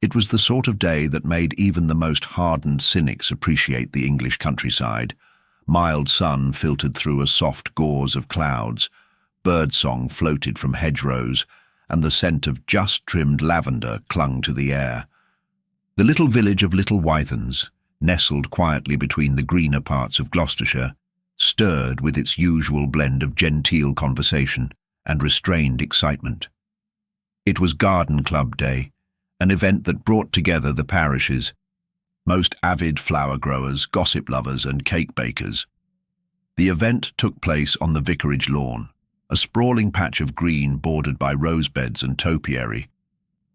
It was the sort of day that made even the most hardened cynics appreciate the English countryside. Mild sun filtered through a soft gauze of clouds, birdsong floated from hedgerows, and the scent of just-trimmed lavender clung to the air. The little village of Little Wythens, nestled quietly between the greener parts of Gloucestershire, stirred with its usual blend of genteel conversation and restrained excitement. It was Garden Club Day, an event that brought together the parish's most avid flower growers, gossip lovers, and cake bakers. The event took place on the vicarage lawn, a sprawling patch of green bordered by rose beds and topiary,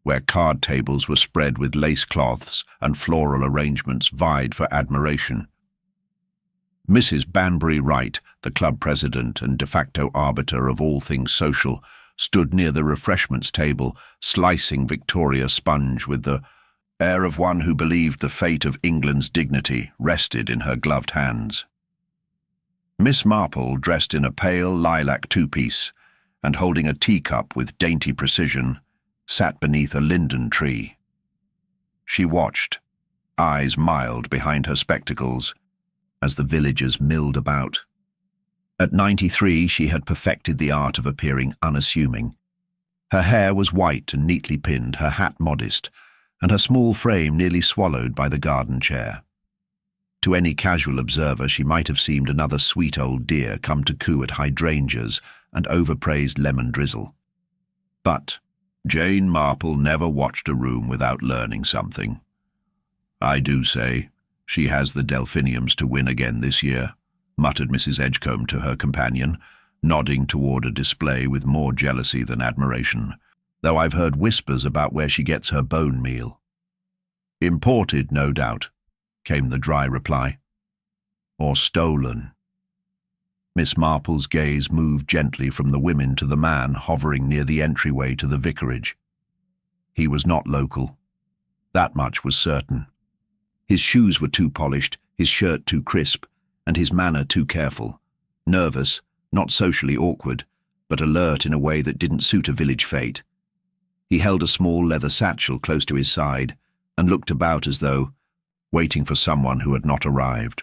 where card tables were spread with lace cloths and floral arrangements vied for admiration. Mrs. Banbury Wright, the club president and de facto arbiter of all things social, stood near the refreshments table, slicing Victoria sponge with the air of one who believed the fate of England's dignity rested in her gloved hands. Miss Marple, dressed in a pale lilac two-piece and holding a teacup with dainty precision, sat beneath a linden tree. She watched, eyes mild behind her spectacles, as the villagers milled about. At 93, she had perfected the art of appearing unassuming. Her hair was white and neatly pinned, her hat modest, and her small frame nearly swallowed by the garden chair. To any casual observer, she might have seemed another sweet old dear come to coo at hydrangeas and overpraised lemon drizzle. But Jane Marple never watched a room without learning something. I do say, she has the delphiniums to win again this year, muttered Mrs. Edgecombe to her companion, nodding toward a display with more jealousy than admiration, though I've heard whispers about where she gets her bone meal. Imported, no doubt, came the dry reply. Or stolen. Miss Marple's gaze moved gently from the women to the man hovering near the entryway to the vicarage. He was not local. That much was certain. His shoes were too polished, his shirt too crisp, and his manner too careful. Nervous, not socially awkward, but alert in a way that didn't suit a village fete. He held a small leather satchel close to his side and looked about as though waiting for someone who had not arrived.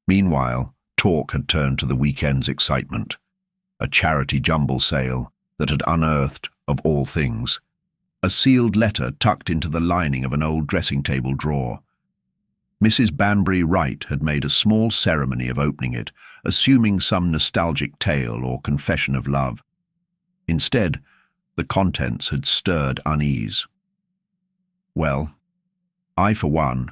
Meanwhile, talk had turned to the weekend's excitement, a charity jumble sale that had unearthed, of all things, a sealed letter tucked into the lining of an old dressing-table drawer. Mrs. Banbury Wright had made a small ceremony of opening it, assuming some nostalgic tale or confession of love. Instead, the contents had stirred unease. Well, I, for one,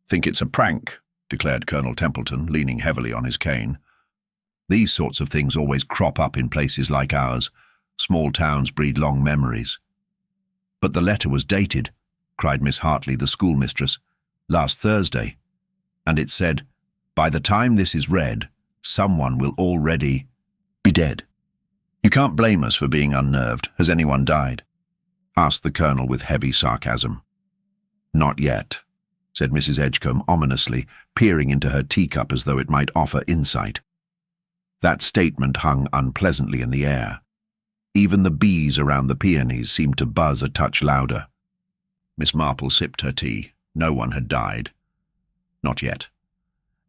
think it's a prank, declared Colonel Templeton, leaning heavily on his cane. These sorts of things always crop up in places like ours. Small towns breed long memories. But the letter was dated, cried Miss Hartley, the schoolmistress, last Thursday, and it said, by the time this is read, someone will already be dead. You can't blame us for being unnerved. Has anyone died? Asked the Colonel with heavy sarcasm. Not yet, said Mrs. Edgecombe ominously, peering into her teacup as though it might offer insight. That statement hung unpleasantly in the air. Even the bees around the peonies seemed to buzz a touch louder. Miss Marple sipped her tea. No one had died. Not yet.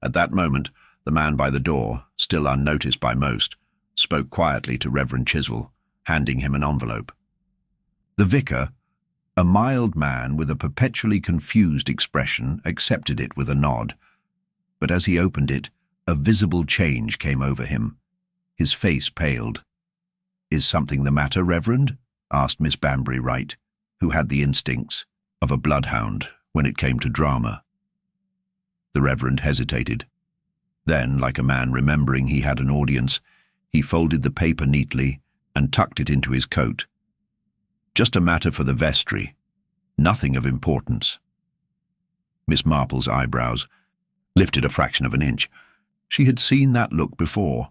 At that moment, the man by the door, still unnoticed by most, spoke quietly to Reverend Chiswell, handing him an envelope. The vicar, a mild man with a perpetually confused expression, accepted it with a nod, but as he opened it, a visible change came over him. His face paled. Is something the matter, Reverend? Asked Miss Banbury Wright, who had the instincts of a bloodhound when it came to drama. The Reverend hesitated. Then, like a man remembering he had an audience, he folded the paper neatly and tucked it into his coat. Just a matter for the vestry. Nothing of importance. Miss Marple's eyebrows lifted a fraction of an inch. She had seen that look before,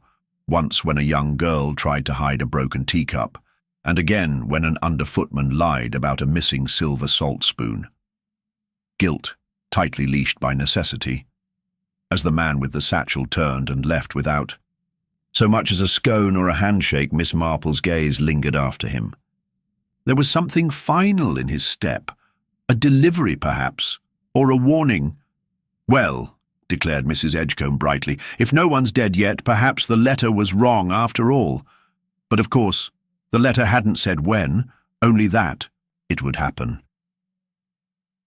once when a young girl tried to hide a broken teacup, and again when an underfootman lied about a missing silver salt spoon. Guilt, tightly leashed by necessity, as the man with the satchel turned and left without so much as a scone or a handshake. Miss Marple's gaze lingered after him. There was something final in his step, A delivery, perhaps, or a warning. Well, declared Mrs. Edgecombe brightly, if no one's dead yet, perhaps the letter was wrong after all. But of course, the letter hadn't said when, only that it would happen.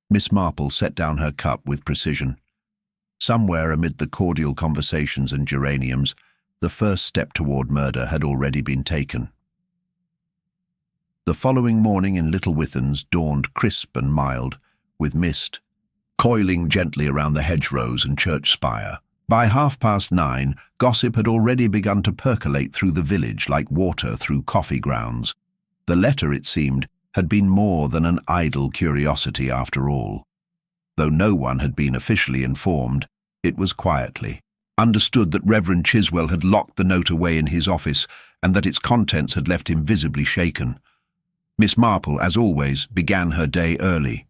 Miss Marple set down her cup with precision. Somewhere amid the cordial conversations and geraniums, the first step toward murder had already been taken. The following morning in Little Withens dawned crisp and mild, with mist coiling gently around the hedgerows and church spire. By 9:30, gossip had already begun to percolate through the village like water through coffee grounds. The letter, it seemed, had been more than an idle curiosity after all. Though no one had been officially informed, it was quietly understood that Reverend Chiswell had locked the note away in his office and that its contents had left him visibly shaken. Miss Marple, as always, began her day early.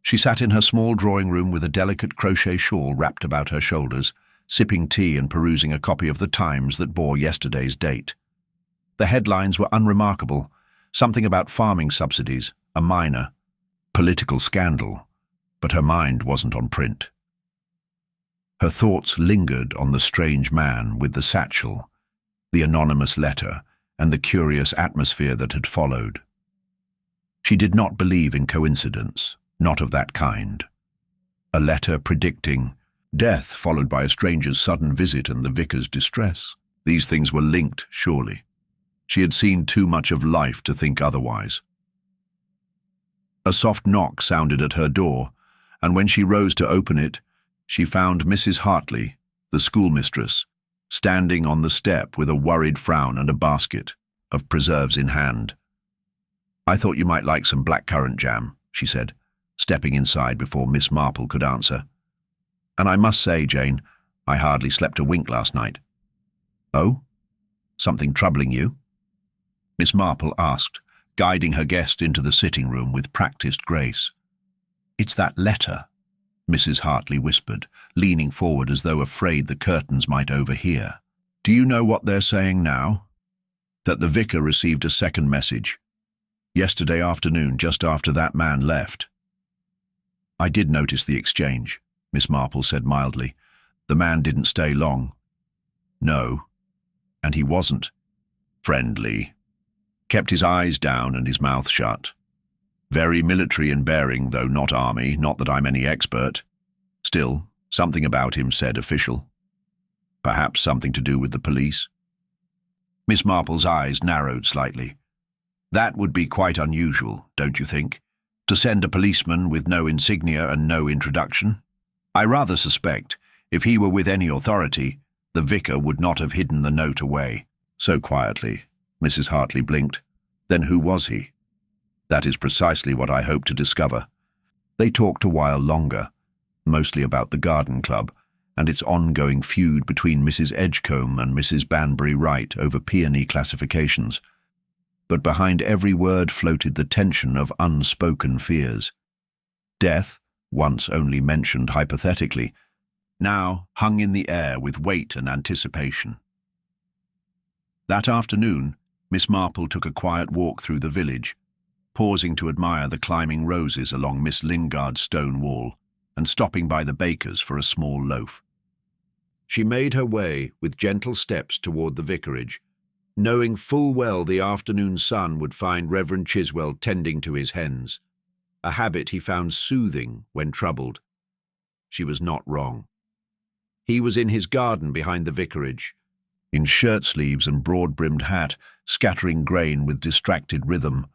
She sat in her small drawing room with a delicate crochet shawl wrapped about her shoulders, sipping tea and perusing a copy of the Times that bore yesterday's date. The headlines were unremarkable, something about farming subsidies, a minor, political scandal, but her mind wasn't on print. Her thoughts lingered on the strange man with the satchel, the anonymous letter, and the curious atmosphere that had followed. She did not believe in coincidence. Not of that kind. A letter predicting death followed by a stranger's sudden visit and the vicar's distress. These things were linked, surely. She had seen too much of life to think otherwise. A soft knock sounded at her door, and when she rose to open it, she found Mrs. Hartley, the schoolmistress, standing on the step with a worried frown and a basket of preserves in hand. "I thought you might like some blackcurrant jam," she said, stepping inside before Miss Marple could answer. "And I must say, Jane, I hardly slept a wink last night." "Oh? Something troubling you?" Miss Marple asked, guiding her guest into the sitting room with practiced grace. "It's that letter," Mrs. Hartley whispered, leaning forward as though afraid the curtains might overhear. "Do you know what they're saying now?" "That the vicar received a second message. Yesterday afternoon, just after that man left." "I did notice the exchange," Miss Marple said mildly. "The man didn't stay long." "No, and he wasn't friendly. Kept his eyes down and his mouth shut. Very military in bearing, though not army, not that I'm any expert. Still, something about him said official. Perhaps something to do with the police." Miss Marple's eyes narrowed slightly. "That would be quite unusual, don't you think? To send a policeman with no insignia and no introduction? I rather suspect, if he were with any authority, the vicar would not have hidden the note away." "So quietly," Mrs. Hartley blinked. "Then who was he?" "That is precisely what I hope to discover." They talked a while longer, mostly about the garden club and its ongoing feud between Mrs. Edgecombe and Mrs. Banbury Wright over peony classifications. But behind every word floated the tension of unspoken fears. Death, once only mentioned hypothetically, now hung in the air with weight and anticipation. That afternoon, Miss Marple took a quiet walk through the village, pausing to admire the climbing roses along Miss Lingard's stone wall and stopping by the baker's for a small loaf. She made her way with gentle steps toward the vicarage, knowing full well the afternoon sun would find Reverend Chiswell tending to his hens, a habit he found soothing when troubled. She was not wrong. He was in his garden behind the vicarage, in shirt-sleeves and broad-brimmed hat, scattering grain with distracted rhythm.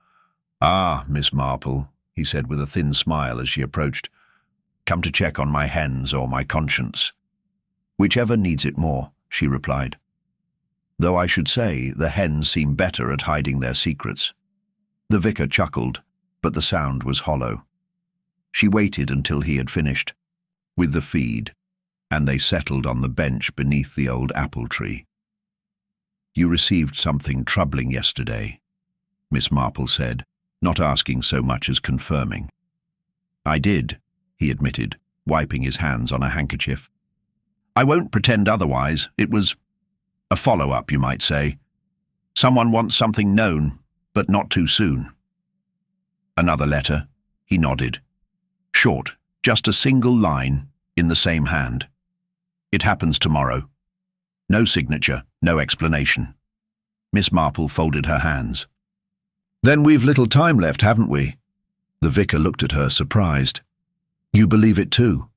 "Ah, Miss Marple," he said with a thin smile as she approached. "Come to check on my hens or my conscience?" "Whichever needs it more," she replied. "Though I should say the hens seem better at hiding their secrets." The vicar chuckled, but the sound was hollow. She waited until he had finished with the feed, and they settled on the bench beneath the old apple tree. "You received something troubling yesterday," Miss Marple said, not asking so much as confirming. "I did," he admitted, wiping his hands on a handkerchief. "I won't pretend otherwise. It was a follow-up, you might say. Someone wants something known, but not too soon." "Another letter?" He nodded. Short, just a single line, in the same hand. It happens tomorrow. No signature, no explanation. Miss Marple folded her hands. Then we've little time left, haven't we? The vicar looked at her, surprised. You believe it too?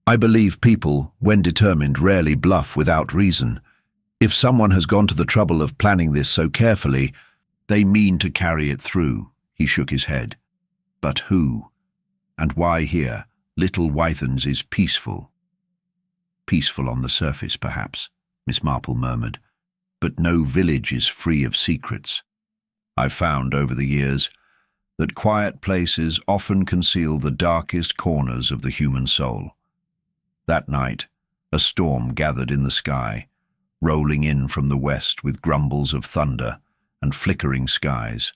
I believe people, when determined, rarely bluff without reason. If someone has gone to the trouble of planning this so carefully, they mean to carry it through. He shook his head. But who? And why here? Little Wythens is peaceful. Peaceful on the surface, perhaps, Miss Marple murmured, but no village is free of secrets. I've found over the years that quiet places often conceal the darkest corners of the human soul. That night, a storm gathered in the sky, rolling in from the west with grumbles of thunder and flickering skies.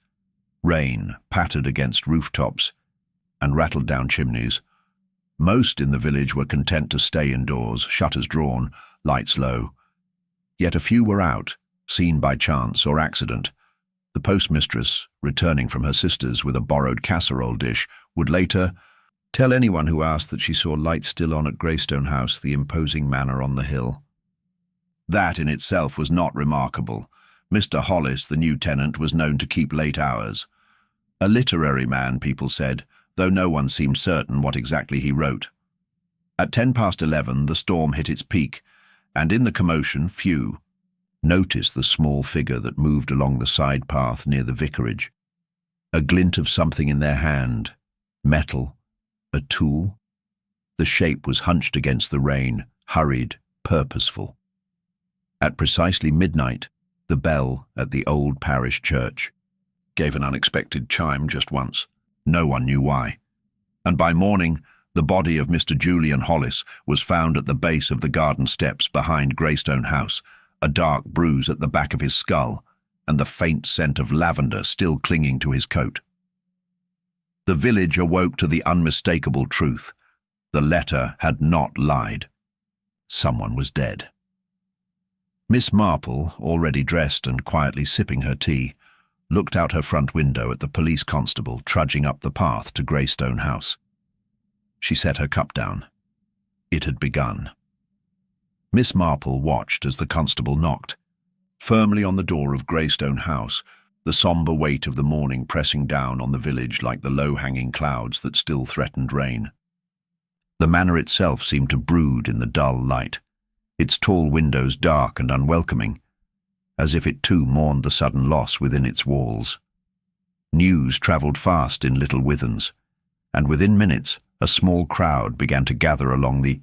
Rain pattered against rooftops and rattled down chimneys. Most in the village were content to stay indoors, shutters drawn, lights low. Yet a few were out, seen by chance or accident. The postmistress, returning from her sister's with a borrowed casserole dish, would later tell anyone who asked that she saw lights still on at Greystone House, the imposing manor on the hill. That in itself was not remarkable. Mr. Hollis, the new tenant, was known to keep late hours. A literary man, people said, though no one seemed certain what exactly he wrote. At 11:10, the storm hit its peak, and in the commotion, few noticed the small figure that moved along the side path near the vicarage. A glint of something in their hand. Metal. A tool. The shape was hunched against the rain, hurried, purposeful. At precisely midnight, the bell at the old parish church gave an unexpected chime just once. No one knew why. And by morning, the body of Mr. Julian Hollis was found at the base of the garden steps behind Greystone House, a dark bruise at the back of his skull, and the faint scent of lavender still clinging to his coat. The village awoke to the unmistakable truth. The letter had not lied. Someone was dead. Miss Marple, already dressed and quietly sipping her tea, looked out her front window at the police constable trudging up the path to Greystone House. She set her cup down. It had begun. Miss Marple watched as the constable knocked, firmly on the door of Greystone House, the sombre weight of the morning pressing down on the village like the low-hanging clouds that still threatened rain. The manor itself seemed to brood in the dull light, its tall windows dark and unwelcoming, as if it too mourned the sudden loss within its walls. News travelled fast in Little Wythens, and within minutes a small crowd began to gather along the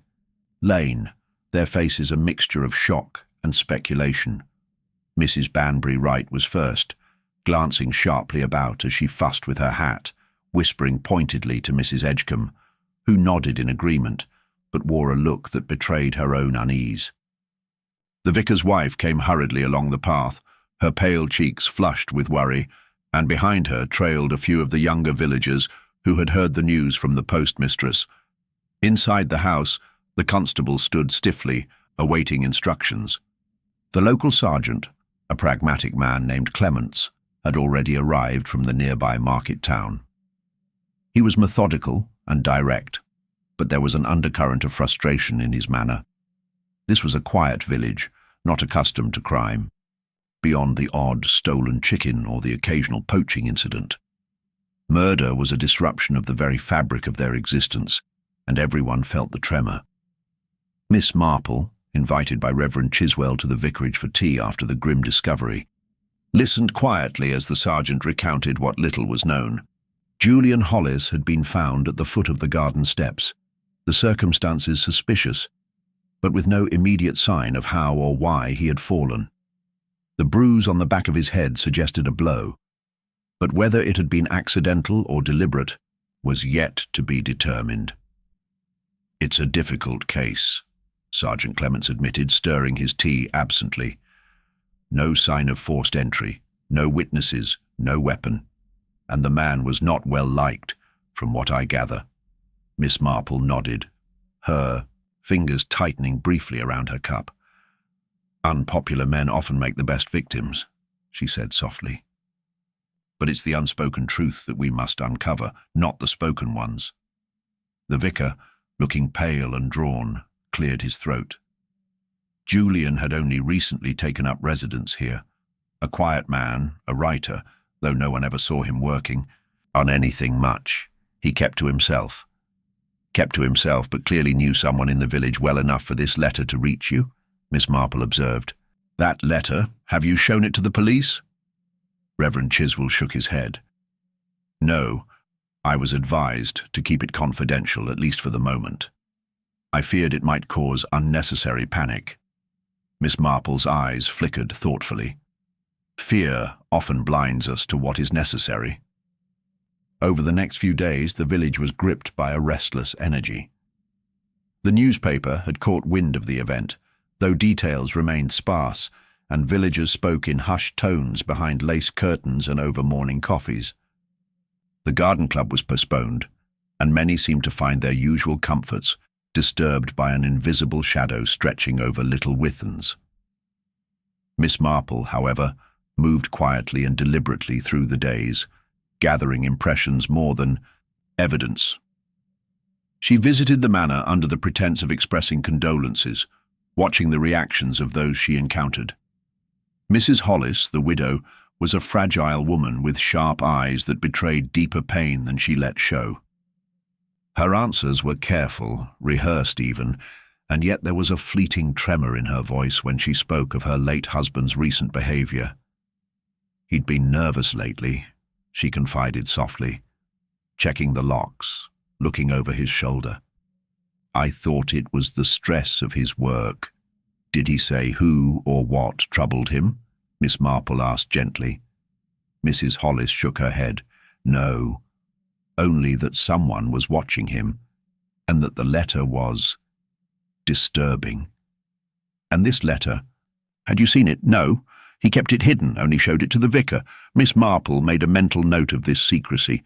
lane, their faces a mixture of shock and speculation. Mrs. Banbury Wright was first, glancing sharply about as she fussed with her hat, whispering pointedly to Mrs. Edgecombe, who nodded in agreement, but wore a look that betrayed her own unease. The vicar's wife came hurriedly along the path, her pale cheeks flushed with worry, and behind her trailed a few of the younger villagers who had heard the news from the postmistress. Inside the house, the constable stood stiffly, awaiting instructions. The local sergeant, a pragmatic man named Clements, had already arrived from the nearby market town. He was methodical and direct, but there was an undercurrent of frustration in his manner. This was a quiet village, not accustomed to crime, beyond the odd stolen chicken or the occasional poaching incident. Murder was a disruption of the very fabric of their existence, and everyone felt the tremor. Miss Marple, invited by Reverend Chiswell to the vicarage for tea after the grim discovery, listened quietly as the sergeant recounted what little was known. Julian Hollis had been found at the foot of the garden steps, the circumstances suspicious, but with no immediate sign of how or why he had fallen. The bruise on the back of his head suggested a blow, but whether it had been accidental or deliberate was yet to be determined. "It's a difficult case," Sergeant Clements admitted, stirring his tea absently. "No sign of forced entry, no witnesses, no weapon, and the man was not well liked, from what I gather." Miss Marple nodded, her fingers tightening briefly around her cup. "Unpopular men often make the best victims," she said softly. but it's the unspoken truth that we must uncover, not the spoken ones. The vicar, looking pale and drawn, cleared his throat. Julian had only recently taken up residence here. A quiet man, a writer, though no one ever saw him working on anything much. He kept to himself. But clearly knew someone in the village well enough for this letter to reach you, Miss Marple observed. That letter? Have you shown it to the police? Reverend Chiswell shook his head. No, I was advised to keep it confidential, at least for the moment. I feared it might cause unnecessary panic. Miss Marple's eyes flickered thoughtfully. Fear often blinds us to what is necessary. Over the next few days, the village was gripped by a restless energy. The newspaper had caught wind of the event, though details remained sparse, and villagers spoke in hushed tones behind lace curtains and over morning coffees. The garden club was postponed, and many seemed to find their usual comforts disturbed by an invisible shadow stretching over Little Withens. Miss Marple, however, moved quietly and deliberately through the days, gathering impressions more than evidence. She visited the manor under the pretense of expressing condolences, watching the reactions of those she encountered. Mrs. Hollis, the widow, was a fragile woman with sharp eyes that betrayed deeper pain than she let show. Her answers were careful, rehearsed even, and yet there was a fleeting tremor in her voice when she spoke of her late husband's recent behavior. He'd been nervous lately, she confided softly, checking the locks, looking over his shoulder. I thought it was the stress of his work. Did he say who or what troubled him? Miss Marple asked gently. Mrs. Hollis shook her head. No, only that someone was watching him, and that the letter was disturbing. And this letter, had you seen it? No. He kept it hidden, only showed it to the vicar. Miss Marple made a mental note of this secrecy.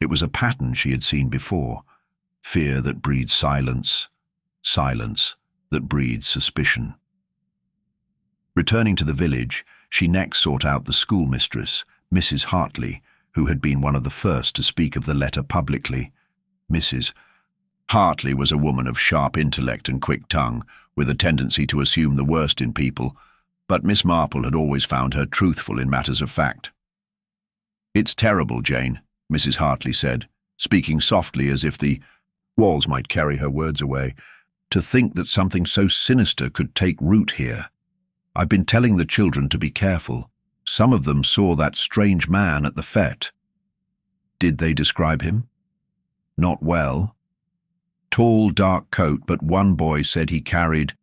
It was a pattern she had seen before. Fear that breeds silence, silence that breeds suspicion. Returning to the village, she next sought out the schoolmistress, Mrs. Hartley, who had been one of the first to speak of the letter publicly. Mrs. Hartley was a woman of sharp intellect and quick tongue, with a tendency to assume the worst in people, but Miss Marple had always found her truthful in matters of fact. It's terrible, Jane, Mrs. Hartley said, speaking softly as if the walls might carry her words away, to think that something so sinister could take root here. I've been telling the children to be careful. Some of them saw that strange man at the fete. Did they describe him? Not well. Tall, dark coat, but one boy said he carried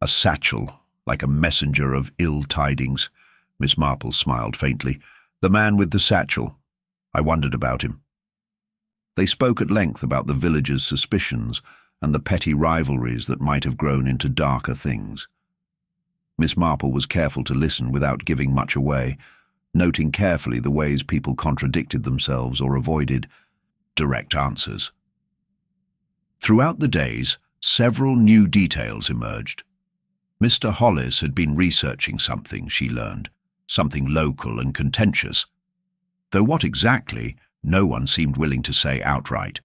a satchel, like a messenger of ill tidings. Miss Marple smiled faintly. The man with the satchel. I wondered about him. They spoke at length about the villagers' suspicions and the petty rivalries that might have grown into darker things. Miss Marple was careful to listen without giving much away, noting carefully the ways people contradicted themselves or avoided direct answers. Throughout the days, several new details emerged. Mr. Hollis had been researching something, she learned, something local and contentious, though what exactly, no one seemed willing to say outright.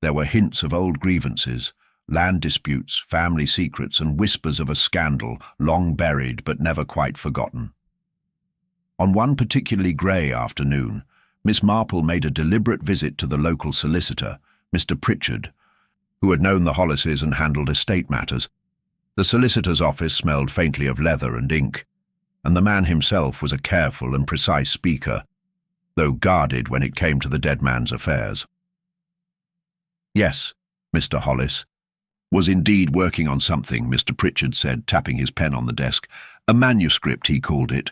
There were hints of old grievances, land disputes, family secrets, and whispers of a scandal long buried but never quite forgotten. On one particularly grey afternoon, Miss Marple made a deliberate visit to the local solicitor, Mr. Pritchard, who had known the Hollises and handled estate matters. The solicitor's office smelled faintly of leather and ink, and the man himself was a careful and precise speaker, though guarded when it came to the dead man's affairs. Yes, Mr. Hollis was indeed working on something, Mr. Pritchard said, tapping his pen on the desk. A manuscript, he called it.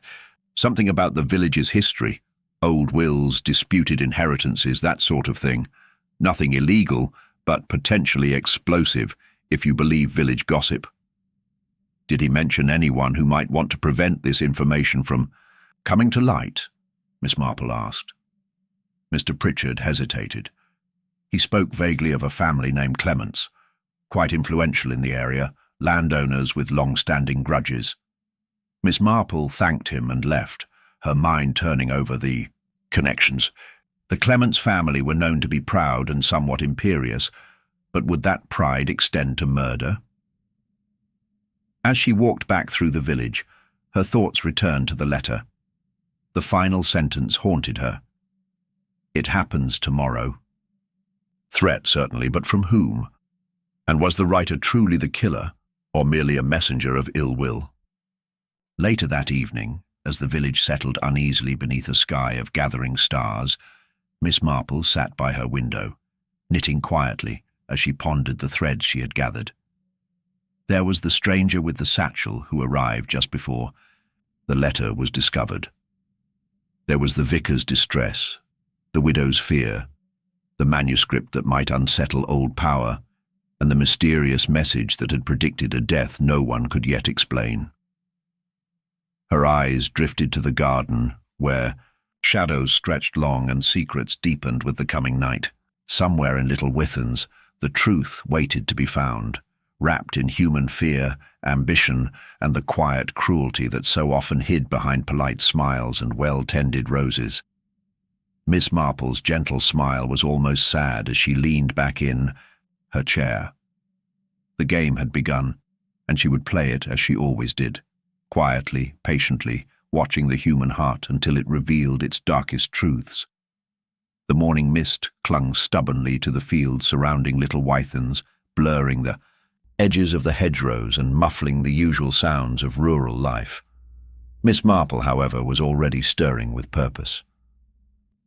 Something about the village's history. Old wills, disputed inheritances, that sort of thing. Nothing illegal, but potentially explosive, if you believe village gossip. Did he mention anyone who might want to prevent this information from coming to light? Miss Marple asked. Mr. Pritchard hesitated. He spoke vaguely of a family named Clements, quite influential in the area, landowners with long-standing grudges. Miss Marple thanked him and left, her mind turning over the connections. The Clements family were known to be proud and somewhat imperious, but would that pride extend to murder? As she walked back through the village, her thoughts returned to the letter. The final sentence haunted her. It happens tomorrow. Threat, certainly, but from whom? And was the writer truly the killer, or merely a messenger of ill will? Later that evening, as the village settled uneasily beneath a sky of gathering stars, Miss Marple sat by her window, knitting quietly as she pondered the threads she had gathered. There was the stranger with the satchel who arrived just before the letter was discovered. There was the vicar's distress, the widow's fear, the manuscript that might unsettle old power, and the mysterious message that had predicted a death no one could yet explain. Her eyes drifted to the garden, where shadows stretched long and secrets deepened with the coming night. Somewhere in Little Withens, the truth waited to be found, wrapped in human fear, ambition, and the quiet cruelty that so often hid behind polite smiles and well-tended roses. Miss Marple's gentle smile was almost sad as she leaned back in her chair. The game had begun, and she would play it as she always did, quietly, patiently, watching the human heart until it revealed its darkest truths. The morning mist clung stubbornly to the fields surrounding Little Withens, blurring the edges of the hedgerows and muffling the usual sounds of rural life. Miss Marple, however, was already stirring with purpose.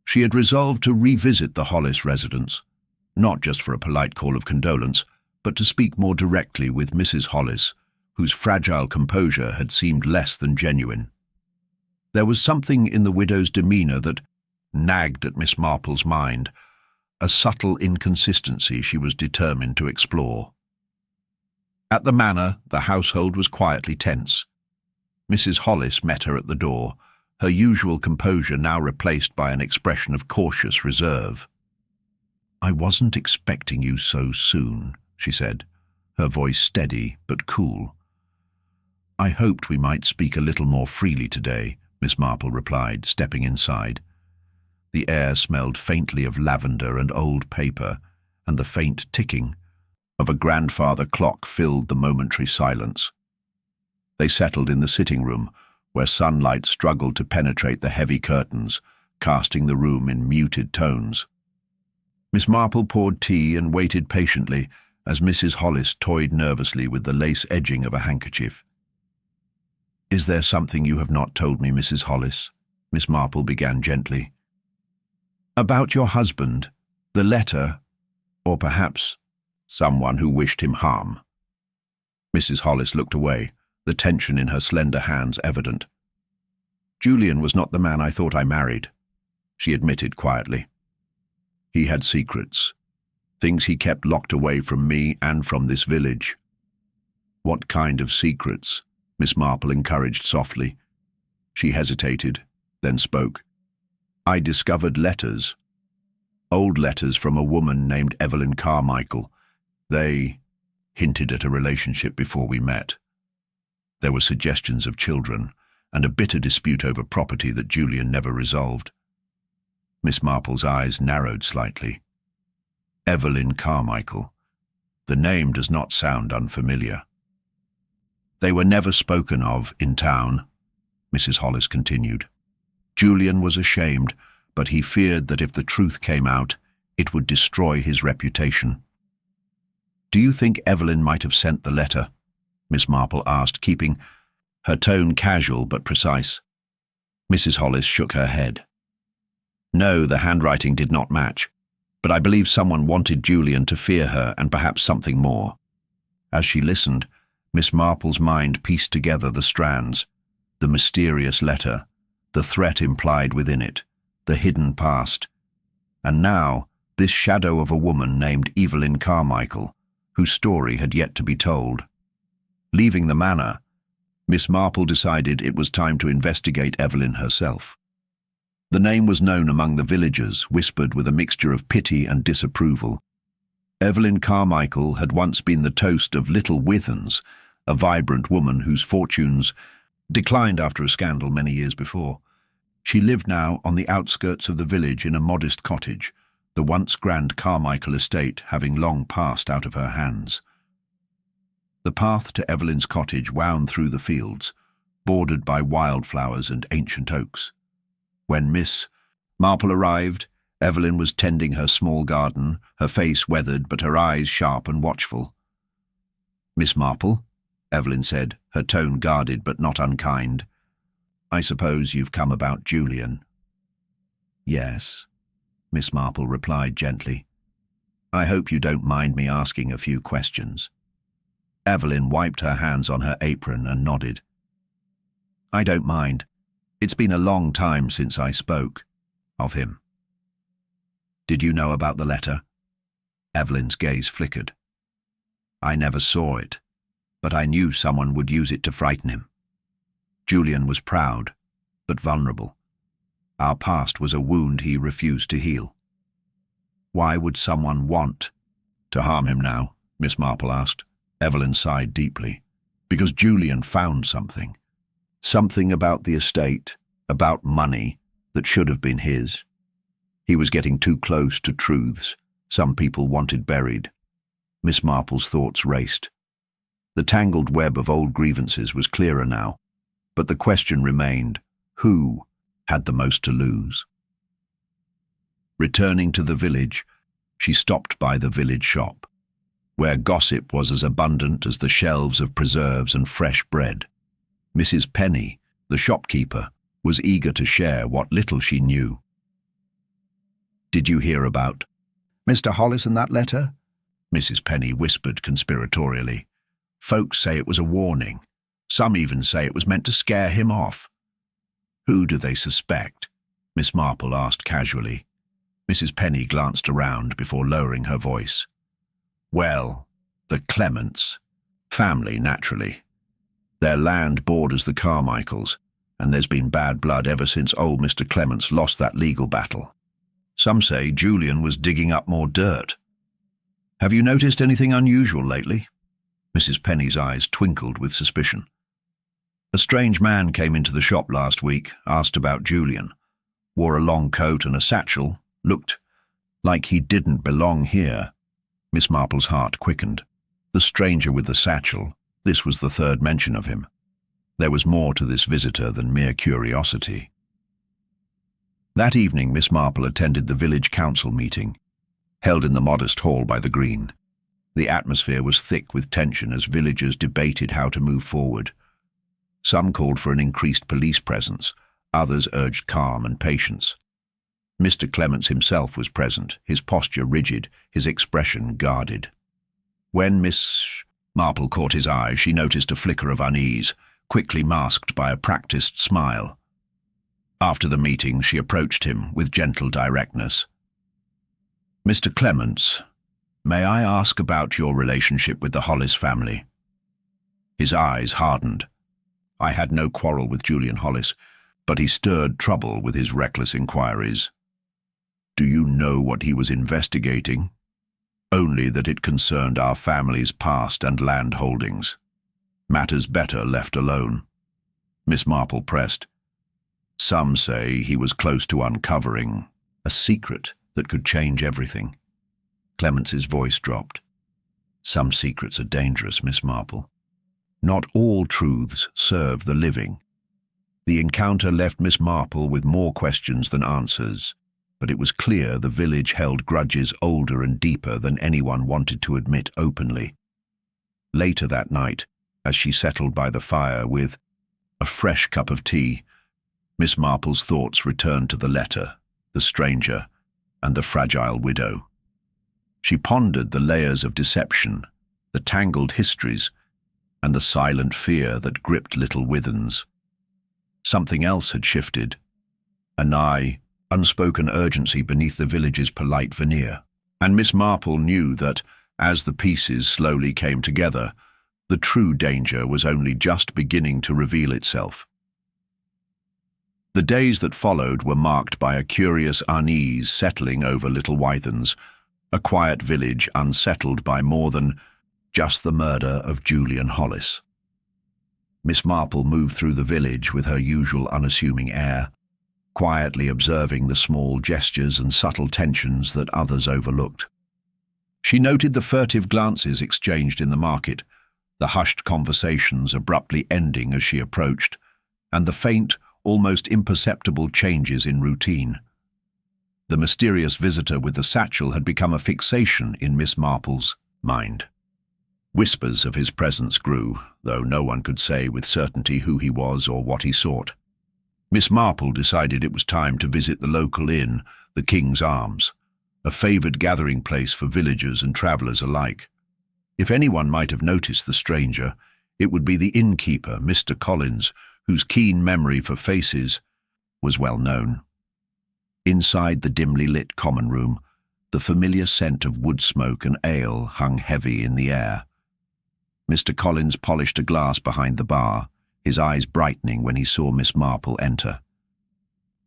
She had resolved to revisit the Hollis residence, not just for a polite call of condolence, but to speak more directly with Mrs. Hollis, whose fragile composure had seemed less than genuine. There was something in the widow's demeanour that nagged at Miss Marple's mind, a subtle inconsistency she was determined to explore. At the manor, the household was quietly tense. Mrs. Hollis met her at the door, her usual composure now replaced by an expression of cautious reserve. "I wasn't expecting you so soon," she said, her voice steady but cool. "I hoped we might speak a little more freely today," Miss Marple replied, stepping inside. The air smelled faintly of lavender and old paper, and the faint ticking of a grandfather clock filled the momentary silence. They settled in the sitting room, where sunlight struggled to penetrate the heavy curtains, casting the room in muted tones. Miss Marple poured tea and waited patiently as Mrs. Hollis toyed nervously with the lace edging of a handkerchief. "Is there something you have not told me, Mrs. Hollis?" Miss Marple began gently. "About your husband, the letter, or perhaps someone who wished him harm." Mrs. Hollis looked away, the tension in her slender hands evident. "Julian was not the man I thought I married," she admitted quietly. "He had secrets, things he kept locked away from me and from this village." "What kind of secrets?" Miss Marple encouraged softly. She hesitated, then spoke. "I discovered letters. Old letters from a woman named Evelyn Carmichael. They hinted at a relationship before we met. There were suggestions of children, and a bitter dispute over property that Julian never resolved." Miss Marple's eyes narrowed slightly. Evelyn Carmichael. The name does not sound unfamiliar. "They were never spoken of in town," Mrs. Hollis continued. "Julian was ashamed, but he feared that if the truth came out, it would destroy his reputation." "Do you think Evelyn might have sent the letter?" Miss Marple asked, keeping her tone casual but precise. Mrs. Hollis shook her head. "No, the handwriting did not match, but I believe someone wanted Julian to fear her and perhaps something more." As she listened, Miss Marple's mind pieced together the strands, the mysterious letter, the threat implied within it, the hidden past, and now this shadow of a woman named Evelyn Carmichael, whose story had yet to be told. Leaving the manor, Miss Marple decided it was time to investigate Evelyn herself. The name was known among the villagers, whispered with a mixture of pity and disapproval. Evelyn Carmichael had once been the toast of Little Withens, a vibrant woman whose fortunes declined after a scandal many years before. She lived now on the outskirts of the village in a modest cottage, the once grand Carmichael estate having long passed out of her hands. The path to Evelyn's cottage wound through the fields, bordered by wildflowers and ancient oaks. When Miss Marple arrived, Evelyn was tending her small garden, her face weathered but her eyes sharp and watchful. "Miss Marple," Evelyn said, her tone guarded but not unkind. "I suppose you've come about Julian." "Yes," Miss Marple replied gently. "I hope you don't mind me asking a few questions." Evelyn wiped her hands on her apron and nodded. "I don't mind. It's been a long time since I spoke of him." "Did you know about the letter?" Evelyn's gaze flickered. "I never saw it, but I knew someone would use it to frighten him. Julian was proud, but vulnerable. Our past was a wound he refused to heal." "Why would someone want to harm him now?" Miss Marple asked. Evelyn sighed deeply. "Because Julian found something. Something about the estate, about money, that should have been his. He was getting too close to truths some people wanted buried." Miss Marple's thoughts raced. The tangled web of old grievances was clearer now, but the question remained, who had the most to lose? Returning to the village, she stopped by the village shop, where gossip was as abundant as the shelves of preserves and fresh bread. Mrs. Penny, the shopkeeper, was eager to share what little she knew. "Did you hear about Mr. Hollis and that letter?" Mrs. Penny whispered conspiratorially. "Folks say it was a warning. Some even say it was meant to scare him off." "Who do they suspect?" Miss Marple asked casually. Mrs. Penny glanced around before lowering her voice. "Well, the Clements. Family, naturally. Their land borders the Carmichaels, and there's been bad blood ever since old Mr. Clements lost that legal battle. Some say Julian was digging up more dirt. Have you noticed anything unusual lately?" Mrs. Penny's eyes twinkled with suspicion. "A strange man came into the shop last week, asked about Julian. Wore a long coat and a satchel, looked like he didn't belong here." Miss Marple's heart quickened. The stranger with the satchel, this was the third mention of him. There was more to this visitor than mere curiosity. That evening Miss Marple attended the village council meeting, held in the modest hall by the green. The atmosphere was thick with tension as villagers debated how to move forward. Some called for an increased police presence, others urged calm and patience. Mr. Clements himself was present, his posture rigid, his expression guarded. When Miss Marple caught his eye, she noticed a flicker of unease, quickly masked by a practiced smile. After the meeting, she approached him with gentle directness. "Mr. Clements, may I ask about your relationship with the Hollis family?" His eyes hardened. "I had no quarrel with Julian Hollis, but he stirred trouble with his reckless inquiries." "Do you know what he was investigating?" "Only that it concerned our family's past and land holdings. Matters better left alone." Miss Marple pressed. "Some say he was close to uncovering a secret that could change everything." Clements's voice dropped. "Some secrets are dangerous, Miss Marple. Not all truths serve the living." The encounter left Miss Marple with more questions than answers, but it was clear the village held grudges older and deeper than anyone wanted to admit openly. Later that night, as she settled by the fire with a fresh cup of tea, Miss Marple's thoughts returned to the letter, the stranger, and the fragile widow. She pondered the layers of deception, the tangled histories, and the silent fear that gripped little Withens. Something else had shifted, a nigh, unspoken urgency beneath the village's polite veneer, and Miss Marple knew that, as the pieces slowly came together, the true danger was only just beginning to reveal itself. The days that followed were marked by a curious unease settling over Little Wythens, a quiet village unsettled by more than just the murder of Julian Hollis. Miss Marple moved through the village with her usual unassuming air. quietly observing the small gestures and subtle tensions that others overlooked. She noted the furtive glances exchanged in the market, the hushed conversations abruptly ending as she approached, and the faint, almost imperceptible changes in routine. The mysterious visitor with the satchel had become a fixation in Miss Marple's mind. Whispers of his presence grew, though no one could say with certainty who he was or what he sought. Miss Marple decided it was time to visit the local inn, the King's Arms, a favoured gathering place for villagers and travellers alike. If anyone might have noticed the stranger, it would be the innkeeper, Mr. Collins, whose keen memory for faces was well known. Inside the dimly lit common room, the familiar scent of wood smoke and ale hung heavy in the air. Mr. Collins polished a glass behind the bar, his eyes brightening when he saw Miss Marple enter.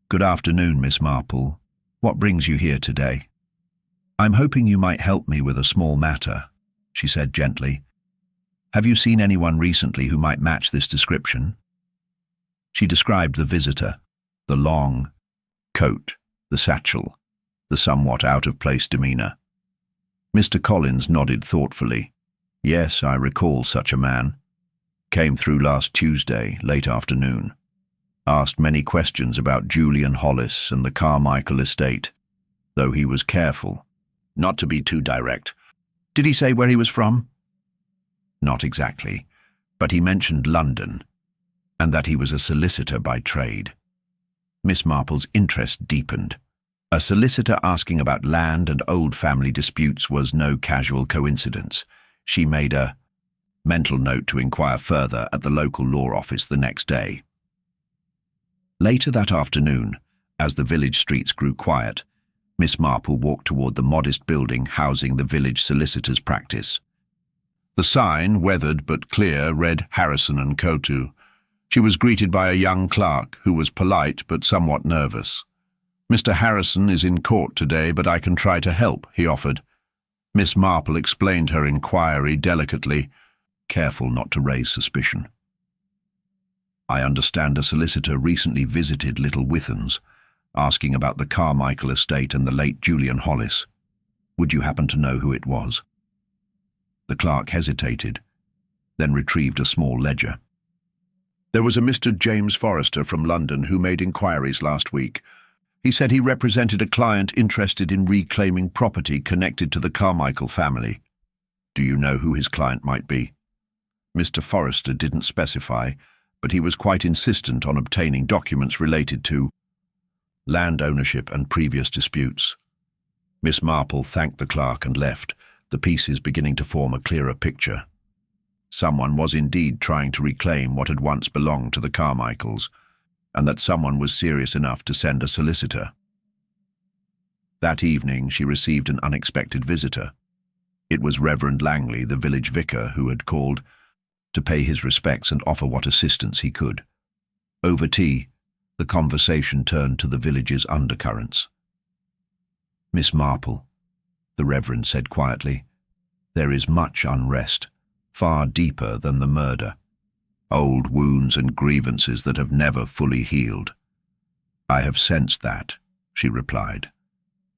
"Good afternoon, Miss Marple. What brings you here today?" "I'm hoping you might help me with a small matter," she said gently. "Have you seen anyone recently who might match this description?" She described the visitor, the long coat, the satchel, the somewhat out-of-place demeanour. Mr. Collins nodded thoughtfully. "Yes, I recall such a man. Came through last Tuesday, late afternoon. Asked many questions about Julian Hollis and the Carmichael estate, though he was careful not to be too direct." "Did he say where he was from?" "Not exactly, but he mentioned London, and that he was a solicitor by trade." Miss Marple's interest deepened. A solicitor asking about land and old family disputes was no casual coincidence. She made a mental note to inquire further at the local law office the next day. Later that afternoon, as the village streets grew quiet, Miss Marple walked toward the modest building housing the village solicitor's practice. The sign, weathered but clear, read Harrison and Cotu. She was greeted by a young clerk who was polite but somewhat nervous. "Mr. Harrison is in court today, but I can try to help," he offered. Miss Marple explained her inquiry delicately, careful not to raise suspicion. "I understand a solicitor recently visited Little Withens, asking about the Carmichael estate and the late Julian Hollis. Would you happen to know who it was?" The clerk hesitated, then retrieved a small ledger. "There was a Mr. James Forrester from London who made inquiries last week. He said he represented a client interested in reclaiming property connected to the Carmichael family. Do you know who his client might be?" Mr. Forrester didn't specify, but he was quite insistent on obtaining documents related to land ownership and previous disputes. Miss Marple thanked the clerk and left, the pieces beginning to form a clearer picture. Someone was indeed trying to reclaim what had once belonged to the Carmichaels, and that someone was serious enough to send a solicitor. That evening she received an unexpected visitor. It was Reverend Langley, the village vicar, who had called to pay his respects and offer what assistance he could. Over tea, the conversation turned to the village's undercurrents. "Miss Marple," the Reverend said quietly, "there is much unrest, far deeper than the murder. Old wounds and grievances that have never fully healed." "I have sensed that," she replied.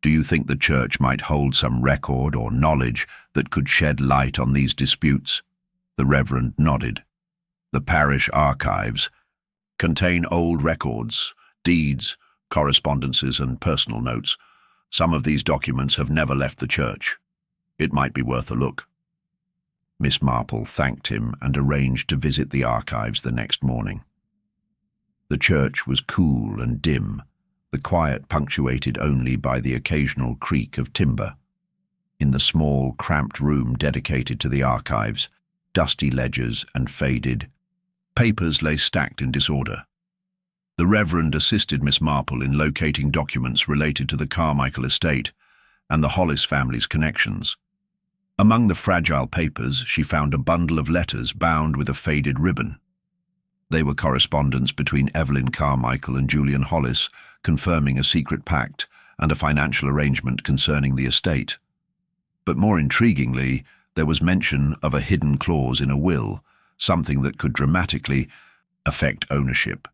"Do you think the church might hold some record or knowledge that could shed light on these disputes?" The Reverend nodded. "The parish archives contain old records, deeds, correspondences, and personal notes. Some of these documents have never left the church. It might be worth a look." Miss Marple thanked him and arranged to visit the archives the next morning. The church was cool and dim, the quiet punctuated only by the occasional creak of timber. In the small, cramped room dedicated to the archives, dusty ledgers and faded papers lay stacked in disorder. The Reverend assisted Miss Marple in locating documents related to the Carmichael estate and the Hollis family's connections. Among the fragile papers, she found a bundle of letters bound with a faded ribbon. They were correspondence between Evelyn Carmichael and Julian Hollis, confirming a secret pact and a financial arrangement concerning the estate. But more intriguingly, there was mention of a hidden clause in a will, something that could dramatically affect ownership.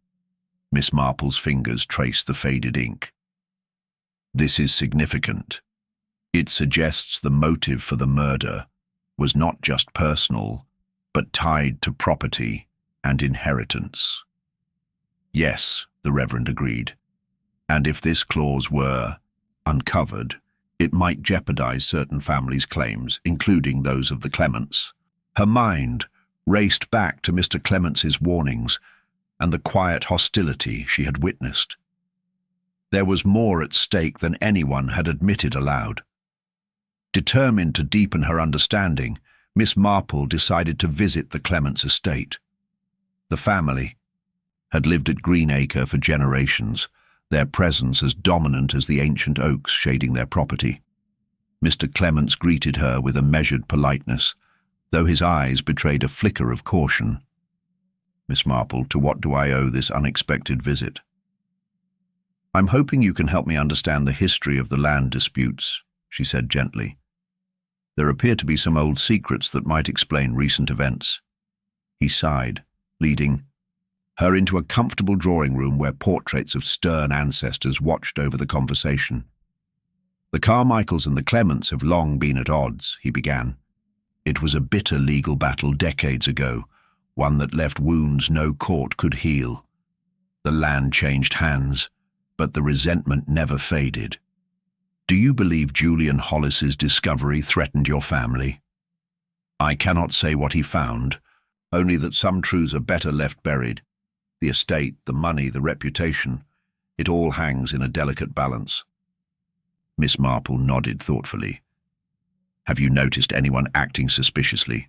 Miss Marple's fingers traced the faded ink. This is significant. It suggests the motive for the murder was not just personal, but tied to property and inheritance. Yes, the Reverend agreed. And if this clause were uncovered, it might jeopardize certain families' claims, including those of the Clements. Her mind raced back to Mr. Clements's warnings and the quiet hostility she had witnessed. There was more at stake than anyone had admitted aloud. Determined to deepen her understanding, Miss Marple decided to visit the Clements' estate. The family had lived at Greenacre for generations, their presence as dominant as the ancient oaks shading their property. Mr. Clements greeted her with a measured politeness, though his eyes betrayed a flicker of caution. "Miss Marple, to what do I owe this unexpected visit?" "I'm hoping you can help me understand the history of the land disputes," she said gently. "There appear to be some old secrets that might explain recent events." He sighed, leading her into a comfortable drawing room where portraits of stern ancestors watched over the conversation. "The Carmichaels and the Clements have long been at odds," he began. "It was a bitter legal battle decades ago, one that left wounds no court could heal. The land changed hands, but the resentment never faded. Do you believe Julian Hollis's discovery threatened your family?" "I cannot say what he found, only that some truths are better left buried. The estate, the money, the reputation, it all hangs in a delicate balance." Miss Marple nodded thoughtfully. "Have you noticed anyone acting suspiciously?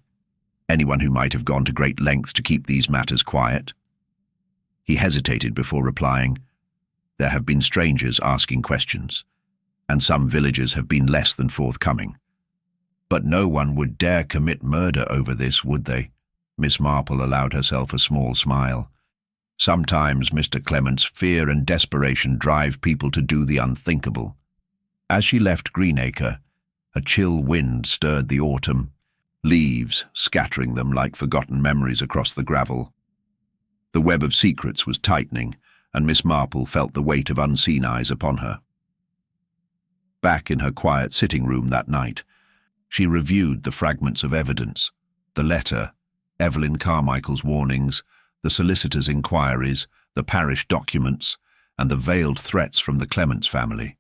Anyone who might have gone to great lengths to keep these matters quiet?" He hesitated before replying. "There have been strangers asking questions, and some villagers have been less than forthcoming. But no one would dare commit murder over this, would they?" Miss Marple allowed herself a small smile. "Sometimes, Mr. Clements, fear and desperation drive people to do the unthinkable." As she left Greenacre, a chill wind stirred the autumn, leaves scattering them like forgotten memories across the gravel. The web of secrets was tightening, and Miss Marple felt the weight of unseen eyes upon her. Back in her quiet sitting room that night, she reviewed the fragments of evidence, the letter, Evelyn Carmichael's warnings, the solicitor's inquiries, the parish documents, and the veiled threats from the Clements family.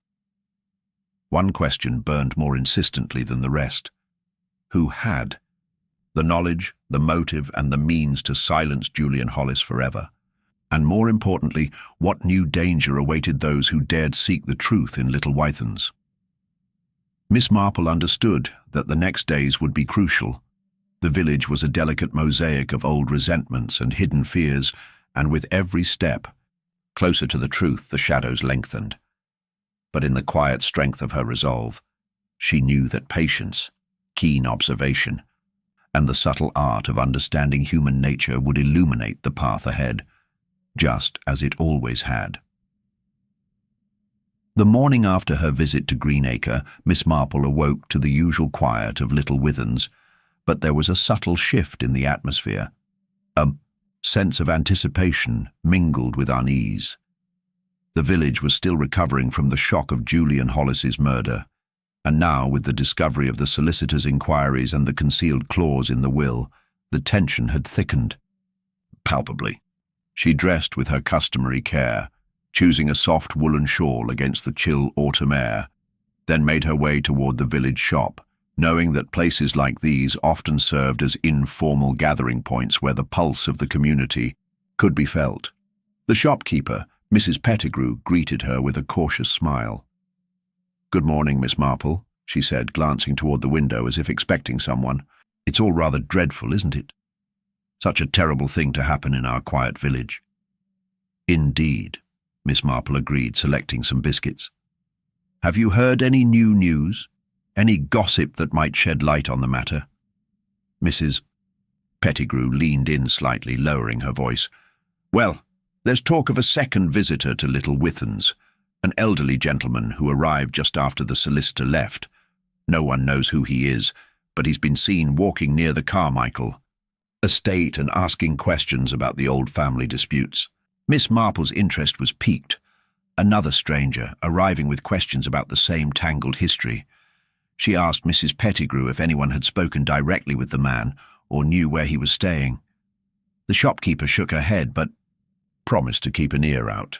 One question burned more insistently than the rest. Who had the knowledge, the motive, and the means to silence Julian Hollis forever? And more importantly, what new danger awaited those who dared seek the truth in Little Wythens? Miss Marple understood that the next days would be crucial. The village was a delicate mosaic of old resentments and hidden fears, and with every step closer to the truth, the shadows lengthened. But in the quiet strength of her resolve, she knew that patience, keen observation, and the subtle art of understanding human nature would illuminate the path ahead, just as it always had. The morning after her visit to Greenacre, Miss Marple awoke to the usual quiet of Little Wythens, but there was a subtle shift in the atmosphere. A sense of anticipation mingled with unease. The village was still recovering from the shock of Julian Hollis's murder, and now, with the discovery of the solicitor's inquiries and the concealed clause in the will, the tension had thickened palpably. She dressed with her customary care, choosing a soft woolen shawl against the chill autumn air, then made her way toward the village shop, knowing that places like these often served as informal gathering points where the pulse of the community could be felt. The shopkeeper, Mrs. Pettigrew, greeted her with a cautious smile. "Good morning, Miss Marple," she said, glancing toward the window as if expecting someone. "It's all rather dreadful, isn't it? Such a terrible thing to happen in our quiet village." "Indeed," Miss Marple agreed, selecting some biscuits. "Have you heard any new news? Any gossip that might shed light on the matter?" Mrs. Pettigrew leaned in slightly, lowering her voice. "Well, there's talk of a second visitor to Little Wythens, an elderly gentleman who arrived just after the solicitor left. No one knows who he is, but he's been seen walking near the Carmichael estate and asking questions about the old family disputes." Miss Marple's interest was piqued. Another stranger, arriving with questions about the same tangled history. She asked Mrs. Pettigrew if anyone had spoken directly with the man or knew where he was staying. The shopkeeper shook her head, but promised to keep an ear out.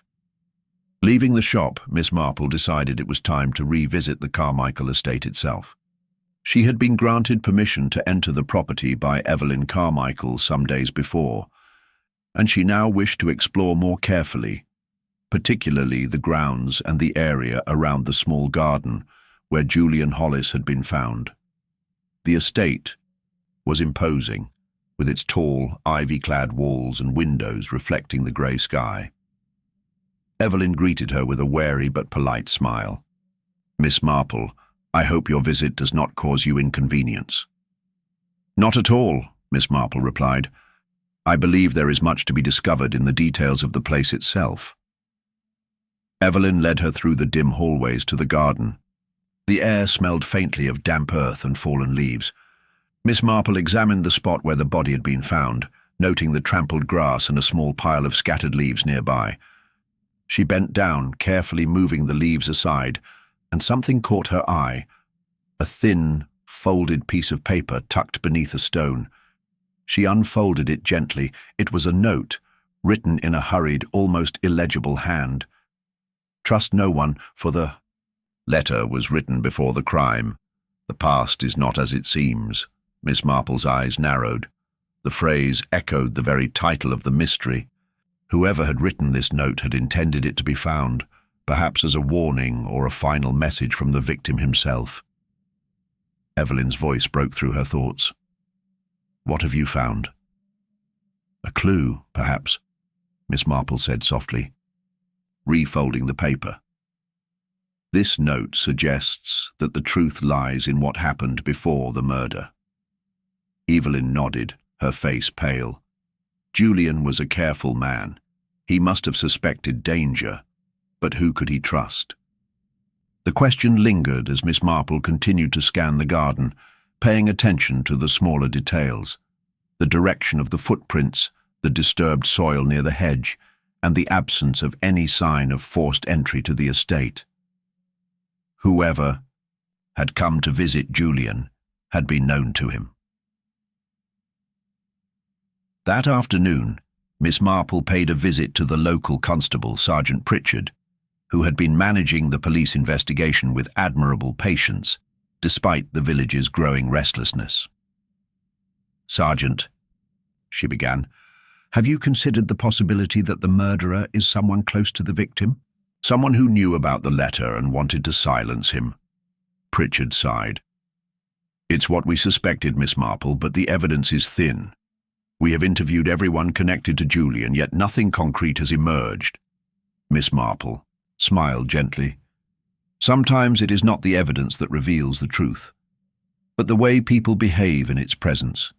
Leaving the shop, Miss Marple decided it was time to revisit the Carmichael estate itself. She had been granted permission to enter the property by Evelyn Carmichael some days before, and she now wished to explore more carefully, particularly the grounds and the area around the small garden where Julian Hollis had been found. The estate was imposing, with its tall, ivy-clad walls and windows reflecting the grey sky. Evelyn greeted her with a wary but polite smile. "Miss Marple, I hope your visit does not cause you inconvenience." "Not at all," Miss Marple replied. "I believe there is much to be discovered in the details of the place itself." Evelyn led her through the dim hallways to the garden. The air smelled faintly of damp earth and fallen leaves. Miss Marple examined the spot where the body had been found, noting the trampled grass and a small pile of scattered leaves nearby. She bent down, carefully moving the leaves aside, and something caught her eye: a thin, folded piece of paper tucked beneath a stone. She unfolded it gently. It was a note, written in a hurried, almost illegible hand. "Trust no one, for the letter was written before the crime. The past is not as it seems." Miss Marple's eyes narrowed. The phrase echoed the very title of the mystery. Whoever had written this note had intended it to be found, perhaps as a warning or a final message from the victim himself. Evelyn's voice broke through her thoughts. "What have you found?" "A clue, perhaps," Miss Marple said softly, refolding the paper. "This note suggests that the truth lies in what happened before the murder." Evelyn nodded, her face pale. Julian was a careful man. He must have suspected danger, but who could he trust? The question lingered as Miss Marple continued to scan the garden, paying attention to the smaller details: the direction of the footprints, the disturbed soil near the hedge, and the absence of any sign of forced entry to the estate. Whoever had come to visit Julian had been known to him. That afternoon, Miss Marple paid a visit to the local constable, Sergeant Pritchard, who had been managing the police investigation with admirable patience, despite the village's growing restlessness. "Sergeant," she began, "have you considered the possibility that the murderer is someone close to the victim? Someone who knew about the letter and wanted to silence him?" Pritchard sighed. "It's what we suspected, Miss Marple, but the evidence is thin. We have interviewed everyone connected to Julian, yet nothing concrete has emerged." Miss Marple smiled gently. "Sometimes it is not the evidence that reveals the truth, but the way people behave in its presence.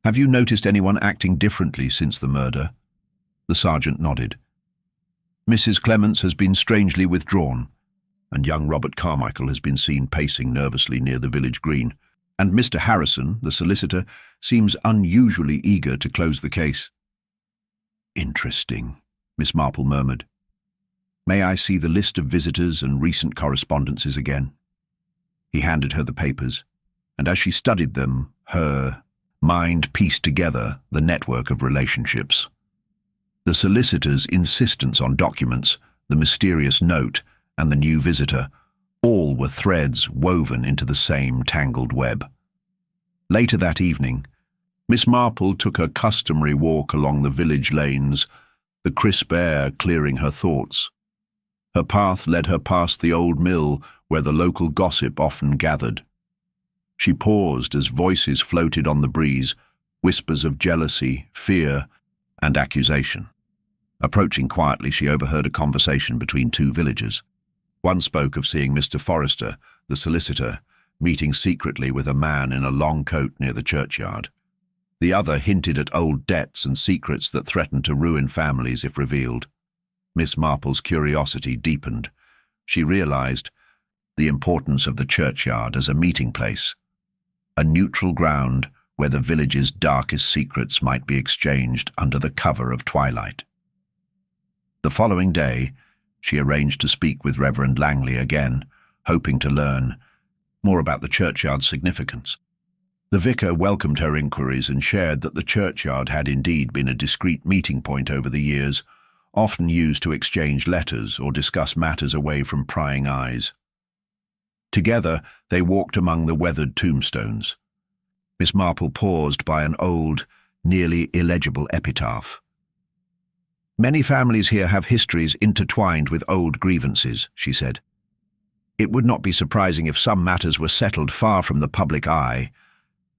Have you noticed anyone acting differently since the murder?" The sergeant nodded. "Mrs. Clements has been strangely withdrawn, and young Robert Carmichael has been seen pacing nervously near the village green. And Mr. Harrison, the solicitor, seems unusually eager to close the case." "Interesting," Miss Marple murmured. "May I see the list of visitors and recent correspondences again?" He handed her the papers, and as she studied them, her mind pieced together the network of relationships. The solicitor's insistence on documents, the mysterious note, and the new visitor, all were threads woven into the same tangled web. Later that evening, Miss Marple took her customary walk along the village lanes, the crisp air clearing her thoughts. Her path led her past the old mill where the local gossip often gathered. She paused as voices floated on the breeze, whispers of jealousy, fear, and accusation. Approaching quietly, she overheard a conversation between two villagers. One spoke of seeing Mr. Forrester, the solicitor, meeting secretly with a man in a long coat near the churchyard. The other hinted at old debts and secrets that threatened to ruin families if revealed. Miss Marple's curiosity deepened. She realized the importance of the churchyard as a meeting place, a neutral ground where the village's darkest secrets might be exchanged under the cover of twilight. The following day, she arranged to speak with Reverend Langley again, hoping to learn more about the churchyard's significance. The vicar welcomed her inquiries and shared that the churchyard had indeed been a discreet meeting point over the years, often used to exchange letters or discuss matters away from prying eyes. Together, they walked among the weathered tombstones. Miss Marple paused by an old, nearly illegible epitaph. "Many families here have histories intertwined with old grievances," she said. "It would not be surprising if some matters were settled far from the public eye."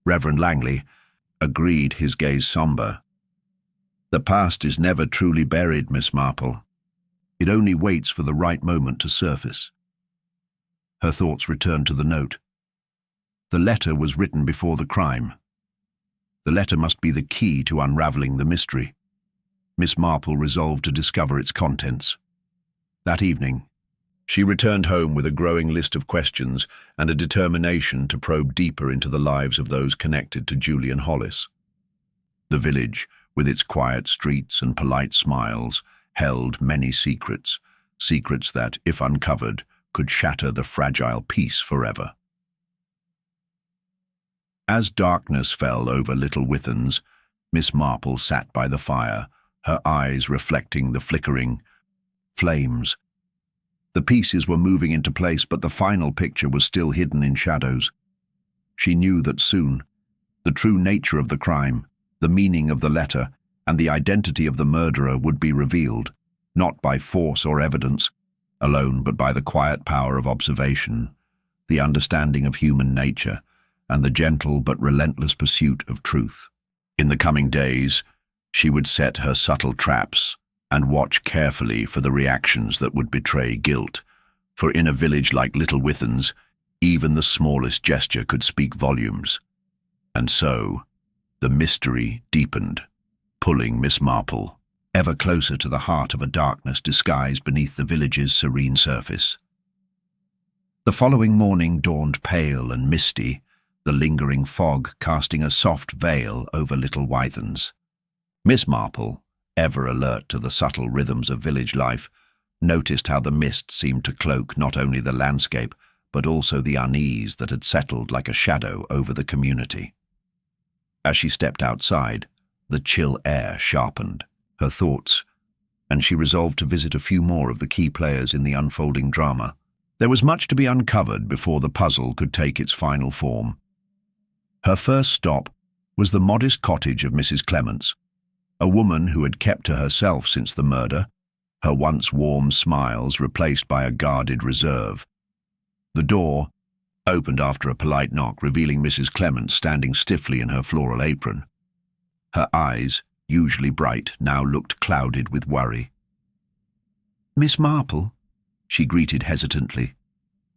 Reverend Langley agreed, his gaze somber. "The past is never truly buried, Miss Marple. It only waits for the right moment to surface." Her thoughts returned to the note. The letter was written before the crime. The letter must be the key to unraveling the mystery. Miss Marple resolved to discover its contents. That evening, she returned home with a growing list of questions and a determination to probe deeper into the lives of those connected to Julian Hollis. The village, with its quiet streets and polite smiles, held many secrets, secrets that, if uncovered, could shatter the fragile peace forever. As darkness fell over Little Withens, Miss Marple sat by the fire, her eyes reflecting the flickering flames. The pieces were moving into place, but the final picture was still hidden in shadows. She knew that soon, the true nature of the crime, the meaning of the letter, and the identity of the murderer would be revealed, not by force or evidence alone, but by the quiet power of observation, the understanding of human nature, and the gentle but relentless pursuit of truth. In the coming days, she would set her subtle traps and watch carefully for the reactions that would betray guilt, for in a village like Little Withens, even the smallest gesture could speak volumes. And so, the mystery deepened, pulling Miss Marple ever closer to the heart of a darkness disguised beneath the village's serene surface. The following morning dawned pale and misty, the lingering fog casting a soft veil over Little Withens. Miss Marple, ever alert to the subtle rhythms of village life, noticed how the mist seemed to cloak not only the landscape, but also the unease that had settled like a shadow over the community. As she stepped outside, the chill air sharpened her thoughts, and she resolved to visit a few more of the key players in the unfolding drama. There was much to be uncovered before the puzzle could take its final form. Her first stop was the modest cottage of Mrs. Clements, a woman who had kept to herself since the murder, her once warm smiles replaced by a guarded reserve. The door opened after a polite knock, revealing Mrs. Clements standing stiffly in her floral apron. Her eyes, usually bright, now looked clouded with worry. "Miss Marple," she greeted hesitantly,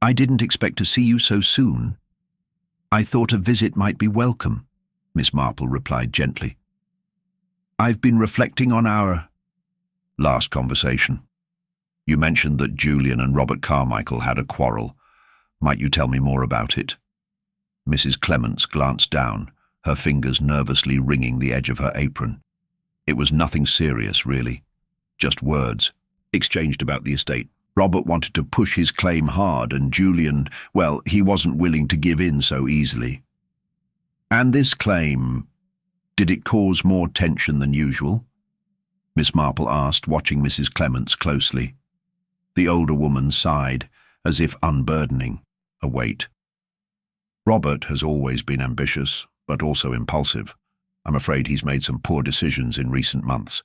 "I didn't expect to see you so soon." "I thought a visit might be welcome," Miss Marple replied gently. "I've been reflecting on our last conversation. You mentioned that Julian and Robert Carmichael had a quarrel. Might you tell me more about it?" Mrs. Clements glanced down, her fingers nervously wringing the edge of her apron. It was nothing serious, really. Just words, exchanged about the estate. Robert wanted to push his claim hard, and Julian, well, he wasn't willing to give in so easily. "And this claim, did it cause more tension than usual?" Miss Marple asked, watching Mrs. Clements closely. The older woman sighed, as if unburdening a weight. "Robert has always been ambitious, but also impulsive. I'm afraid he's made some poor decisions in recent months.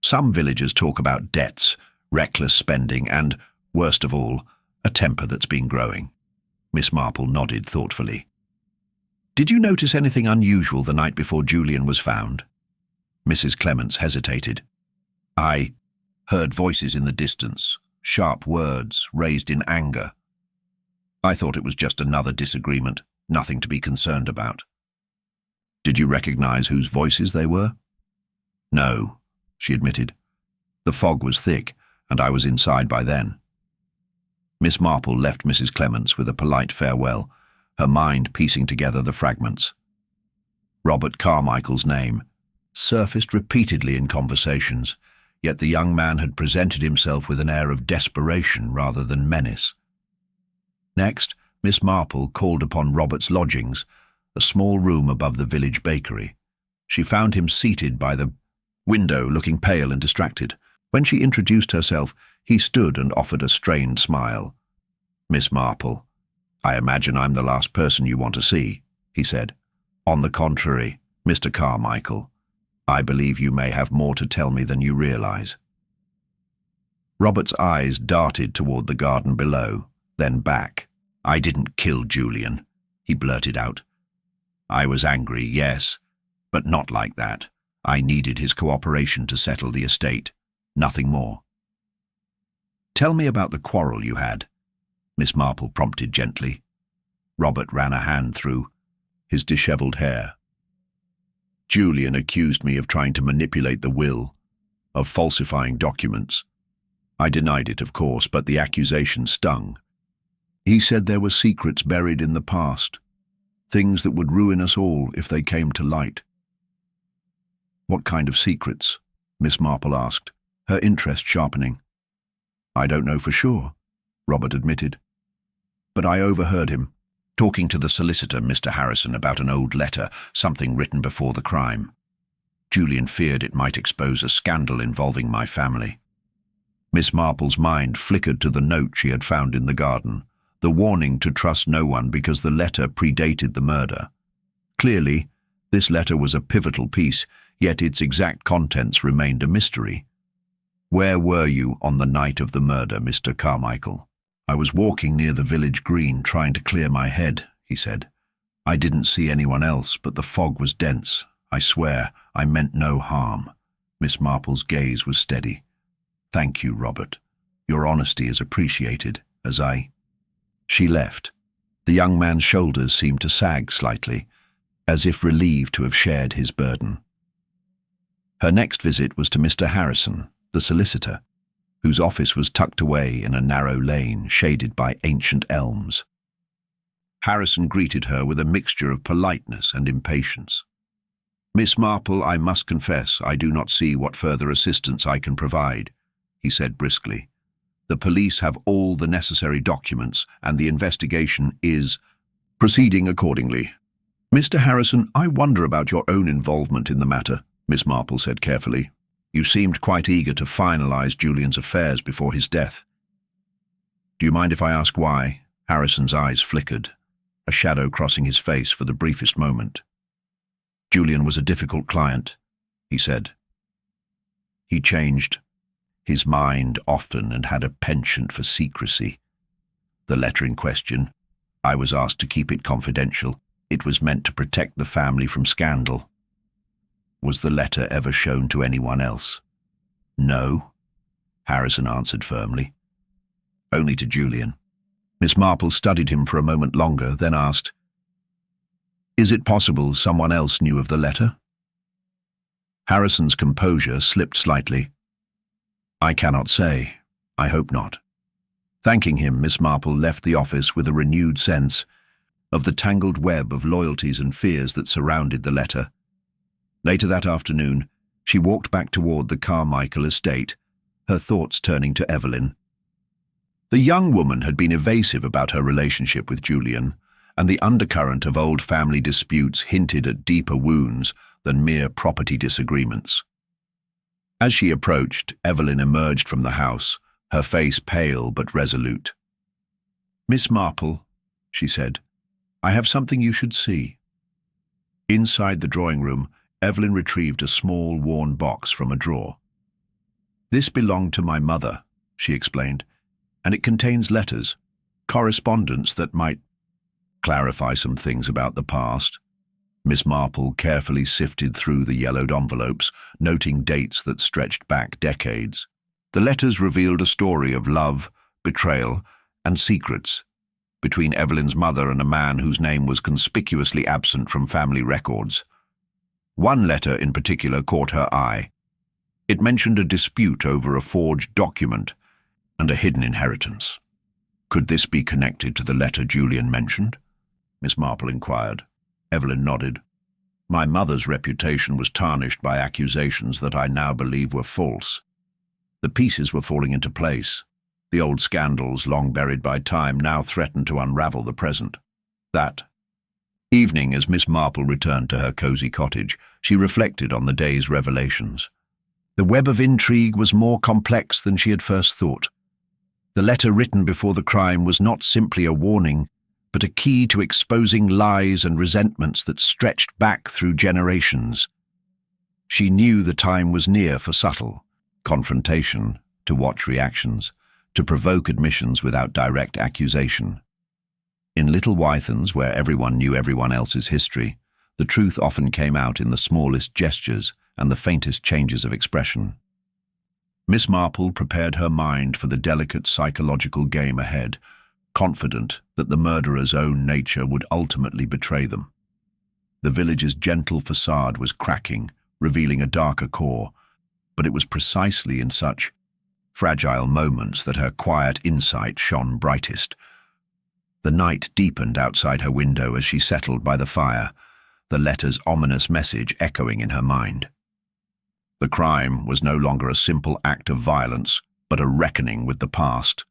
Some villagers talk about debts, reckless spending, and, worst of all, a temper that's been growing." Miss Marple nodded thoughtfully. "Did you notice anything unusual the night before Julian was found?" Mrs. Clements hesitated. "I heard voices in the distance, sharp words raised in anger. I thought it was just another disagreement, nothing to be concerned about." "Did you recognize whose voices they were?" "No," she admitted. "The fog was thick, and I was inside by then." Miss Marple left Mrs. Clements with a polite farewell, her mind piecing together the fragments. Robert Carmichael's name surfaced repeatedly in conversations. yet the young man had presented himself with an air of desperation rather than menace. Next, Miss Marple called upon Robert's lodgings, a small room above the village bakery. She found him seated by the window, looking pale and distracted. When she introduced herself, he stood and offered a strained smile. "Miss Marple, I imagine I'm the last person you want to see," he said. "On the contrary, Mr. Carmichael, I believe you may have more to tell me than you realize." Robert's eyes darted toward the garden below, then back. "I didn't kill Julian," he blurted out. "I was angry, yes, but not like that. I needed his cooperation to settle the estate, nothing more." "Tell me about the quarrel you had," Miss Marple prompted gently. Robert ran a hand through his disheveled hair. "Julian accused me of trying to manipulate the will, of falsifying documents. I denied it, of course, but the accusation stung. He said there were secrets buried in the past, things that would ruin us all if they came to light." "What kind of secrets?" Miss Marple asked, her interest sharpening. "I don't know for sure," Robert admitted. "But I overheard him talking to the solicitor, Mr. Harrison, about an old letter, something written before the crime. Julian feared it might expose a scandal involving my family." Miss Marple's mind flickered to the note she had found in the garden, the warning to trust no one because the letter predated the murder. Clearly, this letter was a pivotal piece, yet its exact contents remained a mystery. "Where were you on the night of the murder, Mr. Carmichael?" "I was walking near the village green trying to clear my head," he said. "I didn't see anyone else, but the fog was dense. I swear, I meant no harm." Miss Marple's gaze was steady. "Thank you, Robert. Your honesty is appreciated, as I—" She left. The young man's shoulders seemed to sag slightly, as if relieved to have shared his burden. Her next visit was to Mr. Harrison, the solicitor, whose office was tucked away in a narrow lane shaded by ancient elms. Harrison greeted her with a mixture of politeness and impatience. "Miss Marple, I must confess I do not see what further assistance I can provide," he said briskly. "The police have all the necessary documents, and the investigation is proceeding accordingly." "Mr. Harrison, I wonder about your own involvement in the matter," Miss Marple said carefully. "You seemed quite eager to finalize Julian's affairs before his death." "Do you mind if I ask why?" Harrison's eyes flickered, a shadow crossing his face for the briefest moment. "Julian was a difficult client," he said. "He changed his mind often and had a penchant for secrecy. The letter in question, I was asked to keep it confidential. It was meant to protect the family from scandal." "Was the letter ever shown to anyone else?" "No," Harrison answered firmly. "Only to Julian." Miss Marple studied him for a moment longer, then asked, "Is it possible someone else knew of the letter?" Harrison's composure slipped slightly. "I cannot say. I hope not." Thanking him, Miss Marple left the office with a renewed sense of the tangled web of loyalties and fears that surrounded the letter. Later that afternoon, she walked back toward the Carmichael estate, her thoughts turning to Evelyn. The young woman had been evasive about her relationship with Julian, and the undercurrent of old family disputes hinted at deeper wounds than mere property disagreements. As she approached, Evelyn emerged from the house, her face pale but resolute. "Miss Marple," she said, "I have something you should see." Inside the drawing room, Evelyn retrieved a small, worn box from a drawer. "This belonged to my mother," she explained, "and it contains letters, correspondence that might clarify some things about the past." Miss Marple carefully sifted through the yellowed envelopes, noting dates that stretched back decades. The letters revealed a story of love, betrayal, and secrets between Evelyn's mother and a man whose name was conspicuously absent from family records. One letter in particular caught her eye. It mentioned a dispute over a forged document and a hidden inheritance. "Could this be connected to the letter Julian mentioned?" Miss Marple inquired. Evelyn nodded. "My mother's reputation was tarnished by accusations that I now believe were false. The pieces were falling into place. The old scandals, long buried by time, now threatened to unravel the present. That evening, as Miss Marple returned to her cosy cottage, she reflected on the day's revelations. The web of intrigue was more complex than she had first thought. The letter written before the crime was not simply a warning, but a key to exposing lies and resentments that stretched back through generations. She knew the time was near for subtle confrontation, to watch reactions, to provoke admissions without direct accusation. In Little Wythens, where everyone knew everyone else's history, the truth often came out in the smallest gestures and the faintest changes of expression. Miss Marple prepared her mind for the delicate psychological game ahead, confident that the murderer's own nature would ultimately betray them. The village's gentle facade was cracking, revealing a darker core, but it was precisely in such fragile moments that her quiet insight shone brightest. The night deepened outside her window as she settled by the fire, the letter's ominous message echoing in her mind. The crime was no longer a simple act of violence, but a reckoning with the past.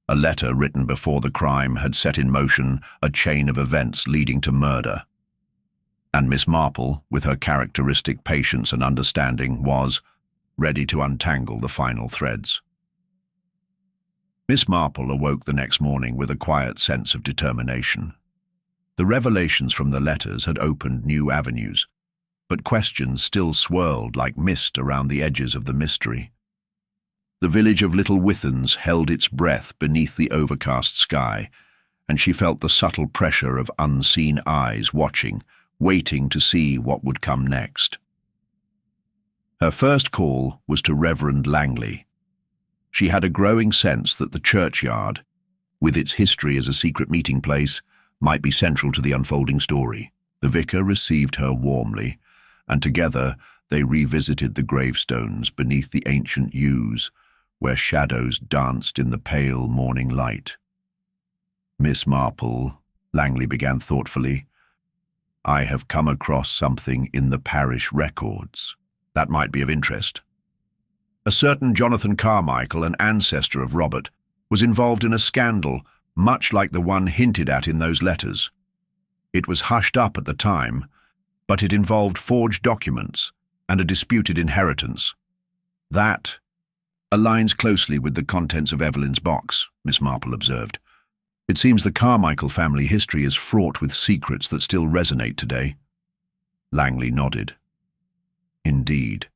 A letter written before the crime had set in motion a chain of events leading to murder. And Miss Marple, with her characteristic patience and understanding, was ready to untangle the final threads. Miss Marple awoke the next morning with a quiet sense of determination. The revelations from the letters had opened new avenues, but questions still swirled like mist around the edges of the mystery. The village of Little Wythens held its breath beneath the overcast sky, and she felt the subtle pressure of unseen eyes watching, waiting to see what would come next. Her first call was to Reverend Langley. She had a growing sense that the churchyard, with its history as a secret meeting place, might be central to the unfolding story. The vicar received her warmly, and together they revisited the gravestones beneath the ancient yews, where shadows danced in the pale morning light. "Miss Marple," Langley began thoughtfully, "I have come across something in the parish records that might be of interest. A certain Jonathan Carmichael, an ancestor of Robert, was involved in a scandal much like the one hinted at in those letters. It was hushed up at the time, but it involved forged documents and a disputed inheritance. That aligns closely with the contents of Evelyn's box," Miss Marple observed. "It seems the Carmichael family history is fraught with secrets that still resonate today." Langley nodded. "Indeed.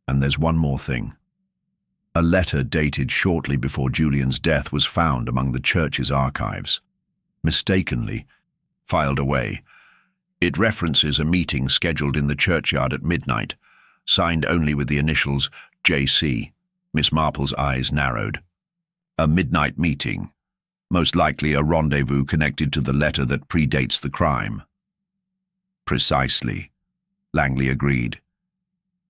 And there's one more thing. A letter dated shortly before Julian's death was found among the church's archives. Mistakenly filed away. It references a meeting scheduled in the churchyard at midnight, signed only with the initials J.C. Miss Marple's eyes narrowed. A midnight meeting, most likely a rendezvous connected to the letter that predates the crime. Precisely, Langley agreed.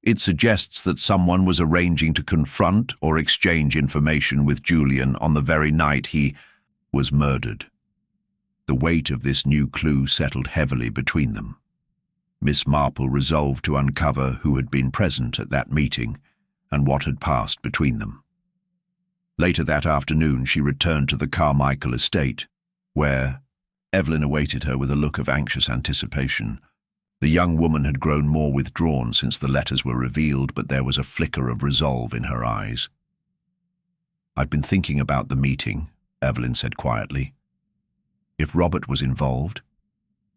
It suggests that someone was arranging to confront or exchange information with Julian on the very night he was murdered. The weight of this new clue settled heavily between them. Miss Marple resolved to uncover who had been present at that meeting and what had passed between them. Later that afternoon, she returned to the Carmichael estate, where Evelyn awaited her with a look of anxious anticipation. The young woman had grown more withdrawn since the letters were revealed, but there was a flicker of resolve in her eyes. "I've been thinking about the meeting," Evelyn said quietly. "If Robert was involved,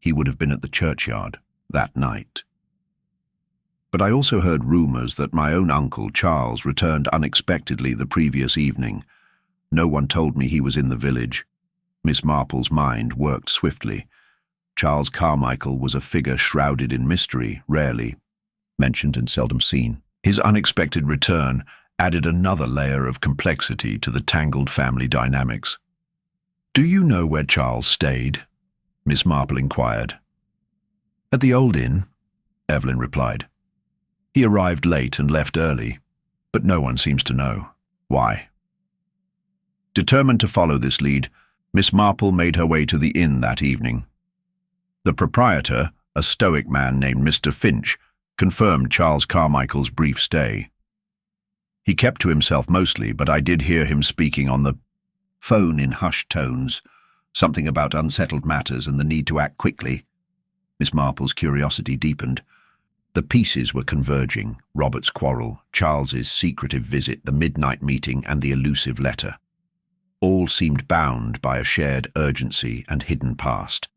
he would have been at the churchyard that night. But I also heard rumors that my own uncle, Charles, returned unexpectedly the previous evening. No one told me he was in the village." Miss Marple's mind worked swiftly. Charles Carmichael was a figure shrouded in mystery, rarely mentioned and seldom seen. His unexpected return added another layer of complexity to the tangled family dynamics. "Do you know where Charles stayed?" Miss Marple inquired. "At the old inn," Evelyn replied. "He arrived late and left early, but no one seems to know why." Determined to follow this lead, Miss Marple made her way to the inn that evening. The proprietor, a stoic man named Mr. Finch, confirmed Charles Carmichael's brief stay. He kept to himself mostly, but I did hear him speaking on the phone in hushed tones, something about unsettled matters and the need to act quickly. Miss Marple's curiosity deepened. The pieces were converging: Robert's quarrel, Charles's secretive visit, the midnight meeting, and the elusive letter. All seemed bound by a shared urgency and hidden past.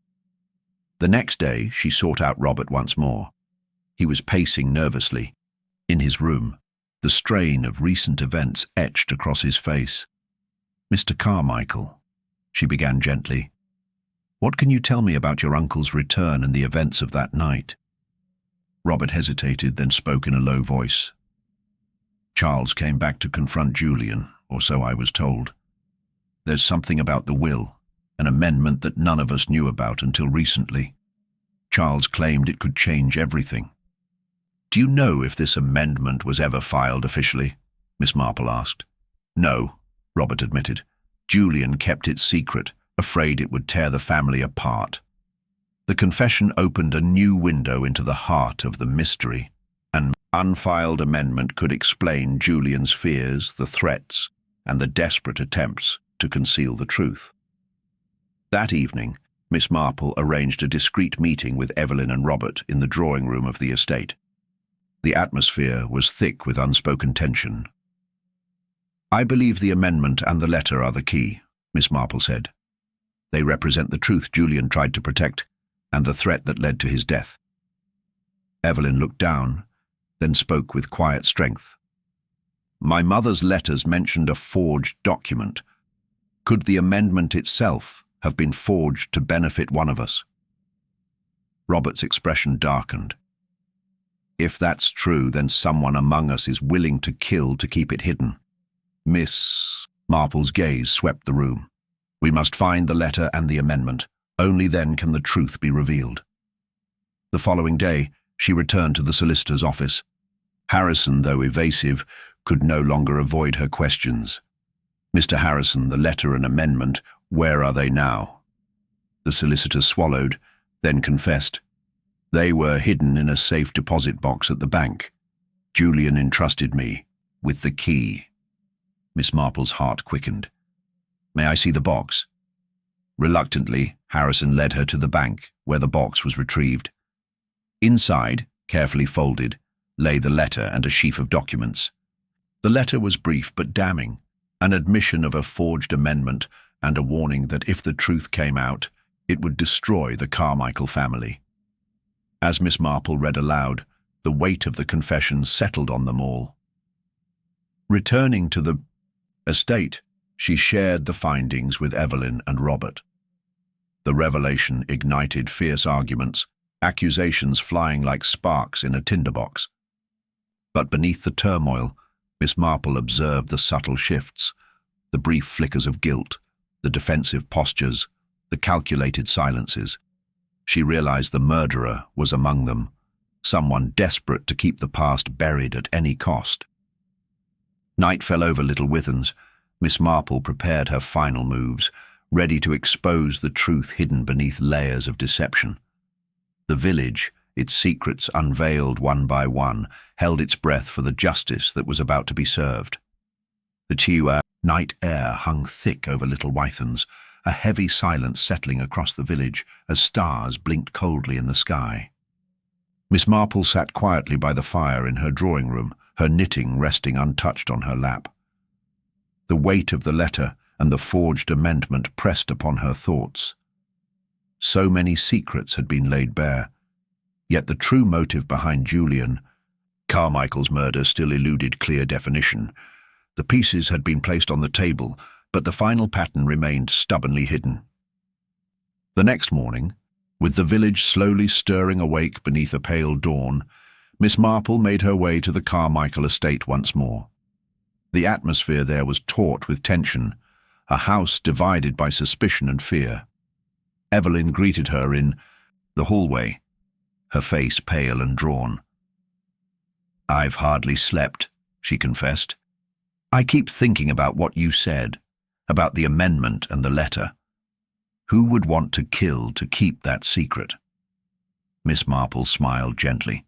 The next day, she sought out Robert once more. He was pacing nervously in his room, the strain of recent events etched across his face. "Mr. Carmichael," she began gently, "what can you tell me about your uncle's return and the events of that night?" Robert hesitated, then spoke in a low voice. "Charles came back to confront Julian, or so I was told. There's something about the will, an amendment that none of us knew about until recently. Charles claimed it could change everything." "Do you know if this amendment was ever filed officially?" Miss Marple asked. "No," Robert admitted. "Julian kept it secret, afraid it would tear the family apart." The confession opened a new window into the heart of the mystery. An unfiled amendment could explain Julian's fears, the threats, and the desperate attempts to conceal the truth. That evening, Miss Marple arranged a discreet meeting with Evelyn and Robert in the drawing room of the estate. The atmosphere was thick with unspoken tension. "I believe the amendment and the letter are the key," Miss Marple said. "They represent the truth Julian tried to protect, and the threat that led to his death." Evelyn looked down, then spoke with quiet strength. "My mother's letters mentioned a forged document. Could the amendment itself have been forged to benefit one of us?" Robert's expression darkened. "If that's true, then someone among us is willing to kill to keep it hidden." Miss Marple's gaze swept the room. "We must find the letter and the amendment. Only then can the truth be revealed." The following day, she returned to the solicitor's office. Harrison, though evasive, could no longer avoid her questions. "Mr. Harrison, the letter and amendment, where are they now?" The solicitor swallowed, then confessed. "They were hidden in a safe deposit box at the bank. Julian entrusted me with the key." Miss Marple's heart quickened. "May I see the box?" Reluctantly, Harrison led her to the bank, where the box was retrieved. Inside, carefully folded, lay the letter and a sheaf of documents. The letter was brief but damning, an admission of a forged amendment and a warning that if the truth came out, it would destroy the Carmichael family. As Miss Marple read aloud, the weight of the confession settled on them all. Returning to the estate, she shared the findings with Evelyn and Robert. The revelation ignited fierce arguments, accusations flying like sparks in a tinderbox. But beneath the turmoil, Miss Marple observed the subtle shifts, the brief flickers of guilt, the defensive postures, the calculated silences. She realized the murderer was among them, someone desperate to keep the past buried at any cost. Night fell over Little Withens. Miss Marple prepared her final moves, ready to expose the truth hidden beneath layers of deception. The village, its secrets unveiled one by one, held its breath for the justice that was about to be served. The Chiwa night air hung thick over Little Withens, a heavy silence settling across the village as stars blinked coldly in the sky. Miss Marple sat quietly by the fire in her drawing room, her knitting resting untouched on her lap. The weight of the letter and the forged amendment pressed upon her thoughts. So many secrets had been laid bare, yet the true motive behind Julian Carmichael's murder still eluded clear definition. The pieces had been placed on the table, but the final pattern remained stubbornly hidden. The next morning, with the village slowly stirring awake beneath a pale dawn, Miss Marple made her way to the Carmichael estate once more. The atmosphere there was taut with tension, a house divided by suspicion and fear. Evelyn greeted her in the hallway, her face pale and drawn. "I've hardly slept," she confessed. "I keep thinking about what you said, about the amendment and the letter. Who would want to kill to keep that secret?" Miss Marple smiled gently.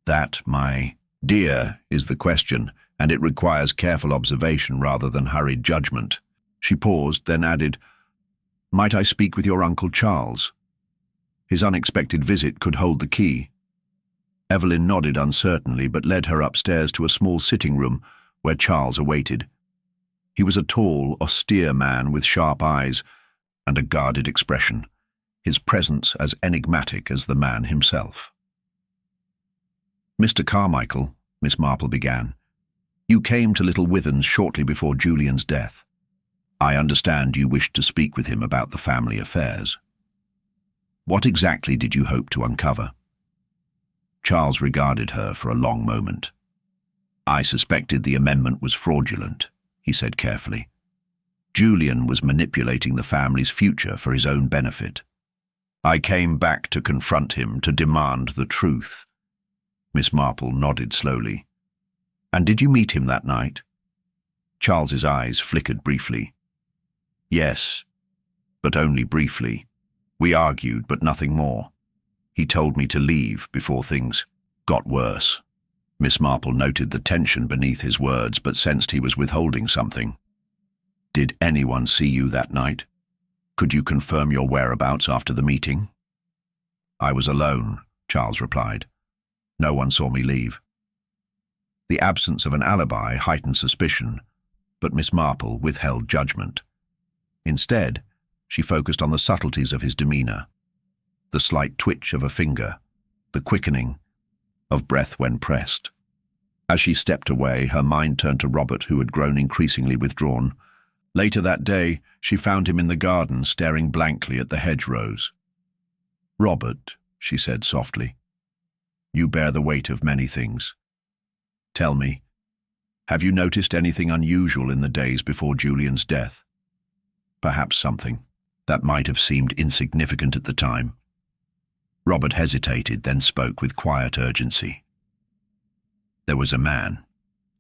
"That, my dear, is the question, and it requires careful observation rather than hurried judgment. She paused, then added, "Might I speak with your Uncle Charles? His unexpected visit could hold the key." Evelyn nodded uncertainly, but led her upstairs to a small sitting room where Charles awaited. He was a tall, austere man with sharp eyes and a guarded expression, his presence as enigmatic as the man himself. "Mr. Carmichael," Miss Marple began, "you came to Little Withens shortly before Julian's death. I understand you wished to speak with him about the family affairs. What exactly did you hope to uncover?" Charles regarded her for a long moment. "I suspected the amendment was fraudulent," he said carefully. "Julian was manipulating the family's future for his own benefit. I came back to confront him, to demand the truth." Miss Marple nodded slowly. "And did you meet him that night?" Charles's eyes flickered briefly. "Yes, but only briefly. We argued, but nothing more. He told me to leave before things got worse." Miss Marple noted the tension beneath his words, but sensed he was withholding something. "Did anyone see you that night? Could you confirm your whereabouts after the meeting?" "I was alone," Charles replied. "No one saw me leave." The absence of an alibi heightened suspicion, but Miss Marple withheld judgment. Instead, she focused on the subtleties of his demeanor, the slight twitch of a finger, the quickening of breath when pressed. As she stepped away, her mind turned to Robert, who had grown increasingly withdrawn. Later that day, she found him in the garden, staring blankly at the hedgerows. "Robert," she said softly, "you bear the weight of many things. Tell me, have you noticed anything unusual in the days before Julian's death? Perhaps something that might have seemed insignificant at the time." Robert hesitated, then spoke with quiet urgency. "There was a man,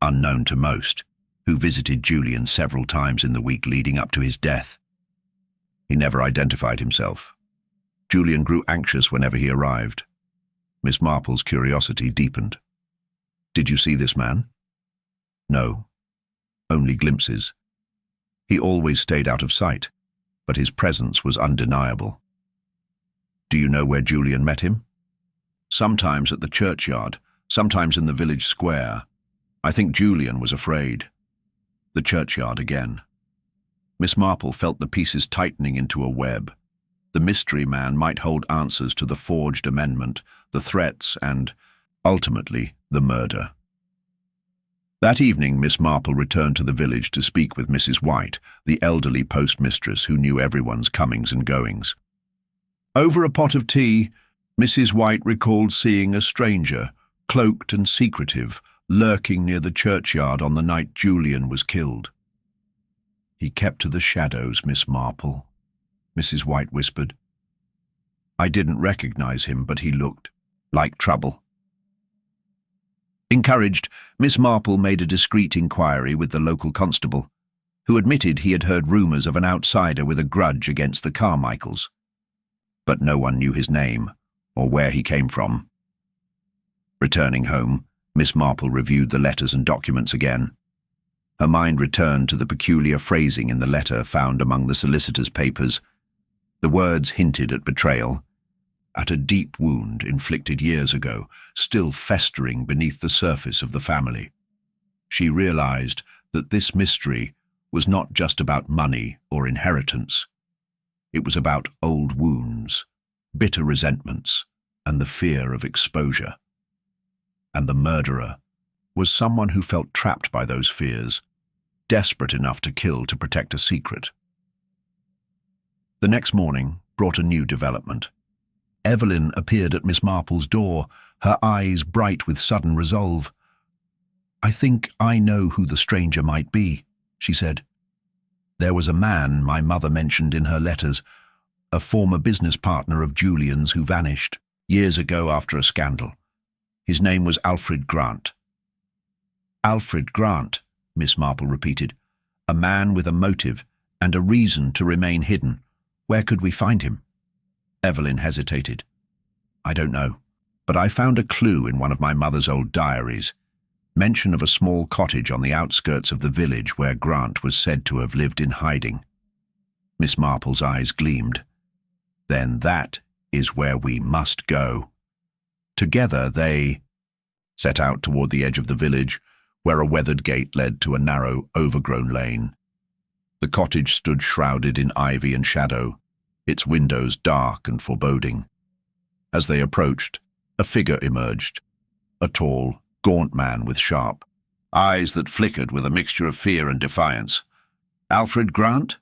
unknown to most, who visited Julian several times in the week leading up to his death. He never identified himself. Julian grew anxious whenever he arrived." Miss Marple's curiosity deepened. "Did you see this man?" "No, only glimpses. He always stayed out of sight, but his presence was undeniable." "Do you know where Julian met him?" "Sometimes at the churchyard, sometimes in the village square. I think Julian was afraid." The churchyard again. Miss Marple felt the pieces tightening into a web. The mystery man might hold answers to the forged amendment, the threats, and, ultimately, the murder. That evening, Miss Marple returned to the village to speak with Mrs. White, the elderly postmistress who knew everyone's comings and goings. Over a pot of tea, Mrs. White recalled seeing a stranger, cloaked and secretive, lurking near the churchyard on the night Julian was killed. "He kept to the shadows, Miss Marple," Mrs. White whispered. "I didn't recognize him, but he looked like trouble." Encouraged, Miss Marple made a discreet inquiry with the local constable, who admitted he had heard rumours of an outsider with a grudge against the Carmichaels. But no one knew his name or where he came from. Returning home, Miss Marple reviewed the letters and documents again. Her mind returned to the peculiar phrasing in the letter found among the solicitor's papers. The words hinted at betrayal, at a deep wound inflicted years ago, still festering beneath the surface of the family. She realized that this mystery was not just about money or inheritance. It was about old wounds, bitter resentments, and the fear of exposure. And the murderer was someone who felt trapped by those fears, desperate enough to kill to protect a secret. The next morning brought a new development. Evelyn appeared at Miss Marple's door, her eyes bright with sudden resolve. "I think I know who the stranger might be," she said. "There was a man my mother mentioned in her letters, a former business partner of Julian's who vanished years ago after a scandal. His name was Alfred Grant." "Alfred Grant," Miss Marple repeated. "A man with a motive and a reason to remain hidden. Where could we find him?" Evelyn hesitated. "I don't know, but I found a clue in one of my mother's old diaries. mention of a small cottage on the outskirts of the village where Grant was said to have lived in hiding. Miss Marple's eyes gleamed. Then that is where we must go. Together they set out toward the edge of the village, where a weathered gate led to a narrow, overgrown lane. The cottage stood shrouded in ivy and shadow, its windows dark and foreboding. As they approached, a figure emerged, a tall, gaunt man with sharp eyes that flickered with a mixture of fear and defiance. "Alfred Grant?"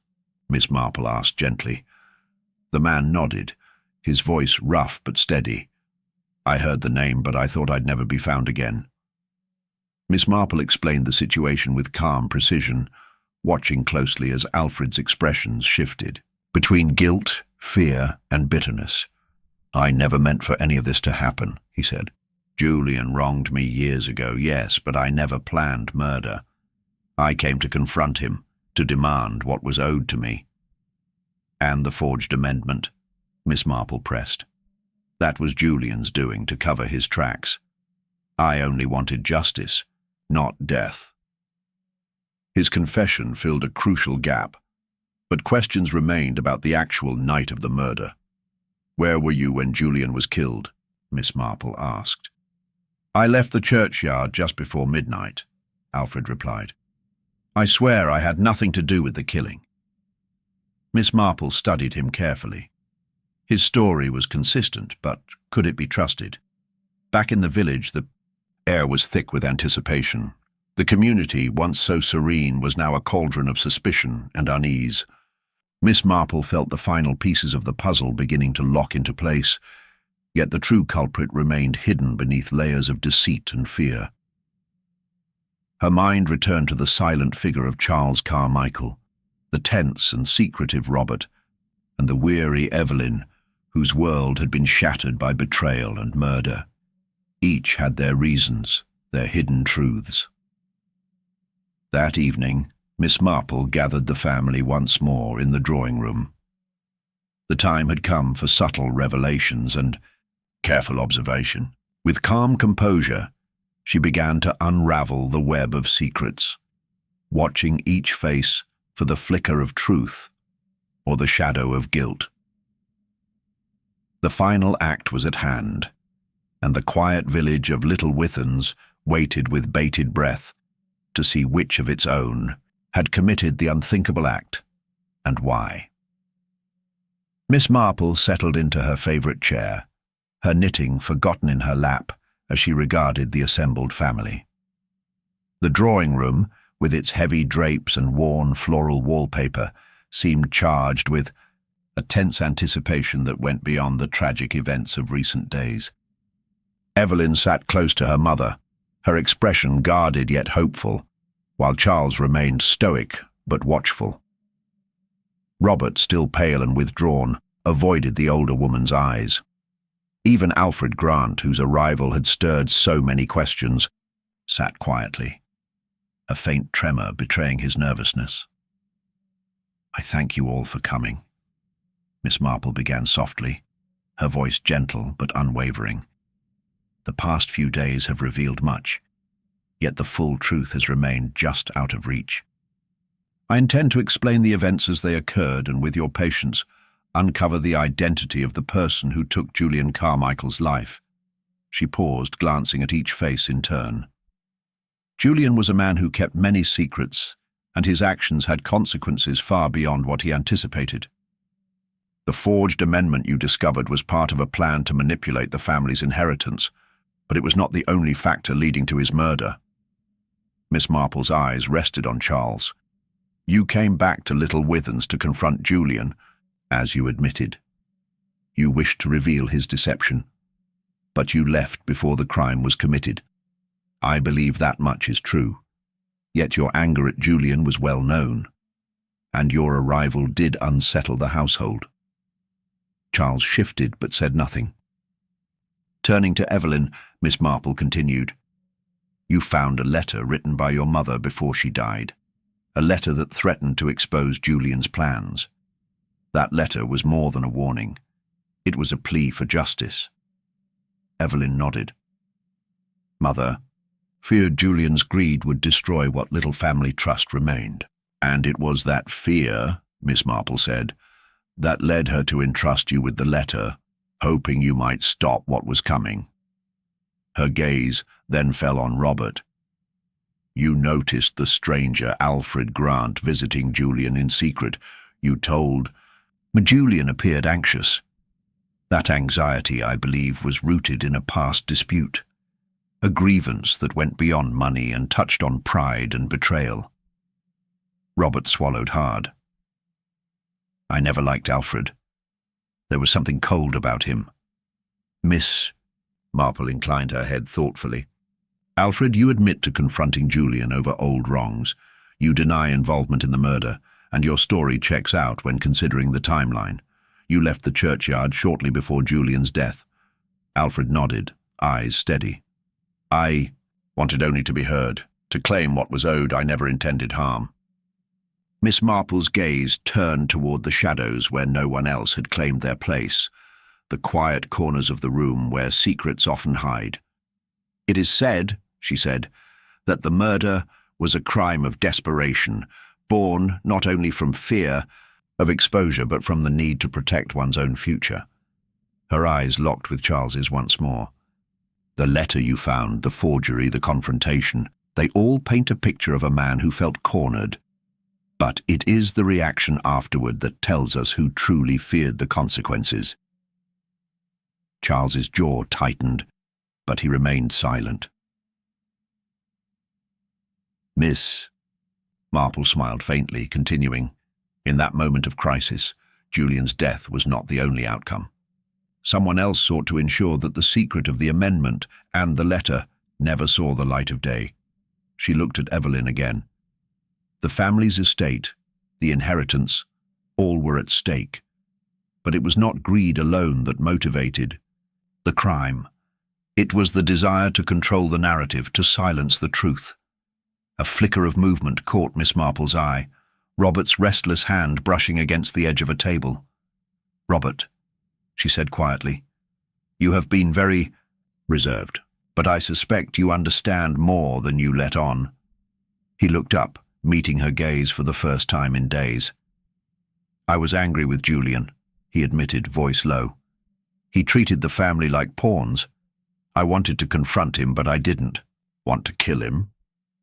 Miss Marple asked gently. The man nodded, his voice rough but steady. "I heard the name, but I thought I'd never be found again." Miss Marple explained the situation with calm precision, watching closely as Alfred's expressions shifted between guilt, fear, and bitterness. "I never meant for any of this to happen," he said. "Julian wronged me years ago, yes, but I never planned murder. I came to confront him, to demand what was owed to me." "And the forged amendment?" Miss Marple pressed. "That was Julian's doing to cover his tracks. I only wanted justice, not death." His confession filled a crucial gap, but questions remained about the actual night of the murder. "Where were you when Julian was killed?" Miss Marple asked. "I left the churchyard just before midnight," Alfred replied. "I swear I had nothing to do with the killing." Miss Marple studied him carefully. His story was consistent, but could it be trusted? Back in the village, the air was thick with anticipation. The community, once so serene, was now a cauldron of suspicion and unease. Miss Marple felt the final pieces of the puzzle beginning to lock into place, yet the true culprit remained hidden beneath layers of deceit and fear. Her mind returned to the silent figure of Charles Carmichael, the tense and secretive Robert, and the weary Evelyn, whose world had been shattered by betrayal and murder. Each had their reasons, their hidden truths. That evening, Miss Marple gathered the family once more in the drawing room. The time had come for subtle revelations and careful observation. With calm composure, she began to unravel the web of secrets, watching each face for the flicker of truth or the shadow of guilt. The final act was at hand, and the quiet village of Little Withens waited with bated breath to see which of its own had committed the unthinkable act, and why. Miss Marple settled into her favourite chair, her knitting forgotten in her lap as she regarded the assembled family. The drawing room, with its heavy drapes and worn floral wallpaper, seemed charged with a tense anticipation that went beyond the tragic events of recent days. Evelyn sat close to her mother, her expression guarded yet hopeful, while Charles remained stoic but watchful. Robert, still pale and withdrawn, avoided the older woman's eyes. Even Alfred Grant, whose arrival had stirred so many questions, sat quietly, a faint tremor betraying his nervousness. "I thank you all for coming," Miss Marple began softly, her voice gentle but unwavering. "The past few days have revealed much, yet the full truth has remained just out of reach. I intend to explain the events as they occurred and, with your patience, uncover the identity of the person who took Julian Carmichael's life." She paused, glancing at each face in turn. Julian was a man who kept many secrets, and his actions had consequences far beyond what he anticipated. The forged amendment you discovered was part of a plan to manipulate the family's inheritance, but it was not the only factor leading to his murder. Miss Marple's eyes rested on Charles. "You came back to Little Withens to confront Julian, as you admitted. You wished to reveal his deception, but you left before the crime was committed. I believe that much is true. Yet your anger at Julian was well known, and your arrival did unsettle the household." Charles shifted but said nothing. Turning to Evelyn, Miss Marple continued, "You found a letter written by your mother before she died, a letter that threatened to expose Julian's plans. That letter was more than a warning. It was a plea for justice." Evelyn nodded. "Mother, feared Julian's greed would destroy what little family trust remained. And it was that fear, Miss Marple said, that led her to entrust you with the letter, hoping you might stop what was coming. Her gaze then fell on Robert. You noticed the stranger Alfred Grant visiting Julian in secret. You told... Julian appeared anxious. That anxiety, I believe, was rooted in a past dispute, a grievance that went beyond money and touched on pride and betrayal. Robert swallowed hard. I never liked Alfred. There was something cold about him. Miss Marple inclined her head thoughtfully. Alfred, you admit to confronting Julian over old wrongs. You deny involvement in the murder, and your story checks out when considering the timeline. You left the churchyard shortly before Julian's death. Alfred nodded, eyes steady. I wanted only to be heard. To claim what was owed, I never intended harm. Miss Marple's gaze turned toward the shadows where no one else had claimed their place, the quiet corners of the room where secrets often hide. It is said, she said, that the murder was a crime of desperation, born not only from fear of exposure but from the need to protect one's own future. Her eyes locked with Charles's once more. The letter you found, the forgery, the confrontation, they all paint a picture of a man who felt cornered. But it is the reaction afterward that tells us who truly feared the consequences. Charles's jaw tightened, but he remained silent. Miss Marple smiled faintly, continuing, in that moment of crisis, Julian's death was not the only outcome. Someone else sought to ensure that the secret of the amendment and the letter never saw the light of day. She looked at Evelyn again. The family's estate, the inheritance, all were at stake. But it was not greed alone that motivated the crime. It was the desire to control the narrative, to silence the truth. A flicker of movement caught Miss Marple's eye, Robert's restless hand brushing against the edge of a table. Robert, she said quietly, you have been very reserved, but I suspect you understand more than you let on. He looked up, meeting her gaze for the first time in days. I was angry with Julian, he admitted, voice low. He treated the family like pawns. I wanted to confront him, but I didn't. Want to kill him?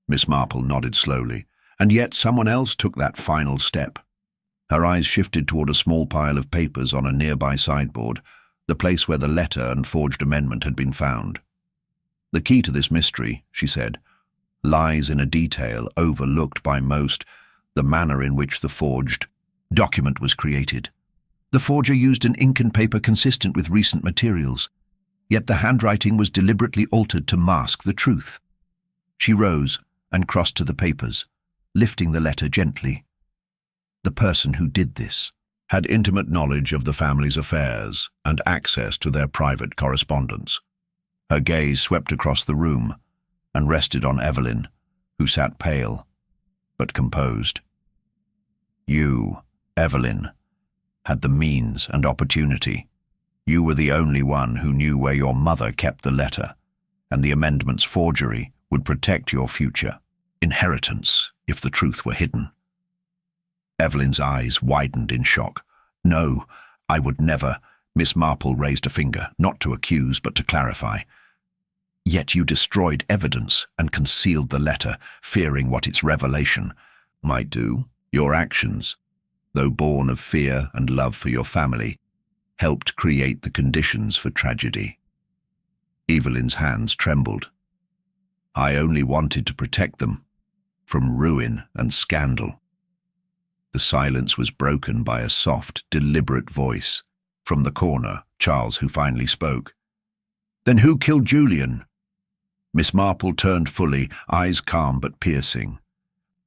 Miss Marple nodded slowly, and yet someone else took that final step. Her eyes shifted toward a small pile of papers on a nearby sideboard, the place where the letter and forged amendment had been found. The key to this mystery, she said, lies in a detail overlooked by most, the manner in which the forged document was created. The forger used an ink and paper consistent with recent materials, yet the handwriting was deliberately altered to mask the truth. She rose and crossed to the papers, lifting the letter gently. The person who did this had intimate knowledge of the family's affairs and access to their private correspondence. Her gaze swept across the room and rested on Evelyn, who sat pale, but composed. You, Evelyn, had the means and opportunity. You were the only one who knew where your mother kept the letter, and the amendment's forgery would protect your future inheritance if the truth were hidden. Evelyn's eyes widened in shock. No, I would never. Miss Marple raised a finger, not to accuse but to clarify. Yet you destroyed evidence and concealed the letter, fearing what its revelation might do. Your actions, though born of fear and love for your family, helped create the conditions for tragedy. Evelyn's hands trembled. I only wanted to protect them from ruin and scandal. The silence was broken by a soft, deliberate voice. From the corner, Charles, who finally spoke. Then who killed Julian? Miss Marple turned fully, eyes calm but piercing.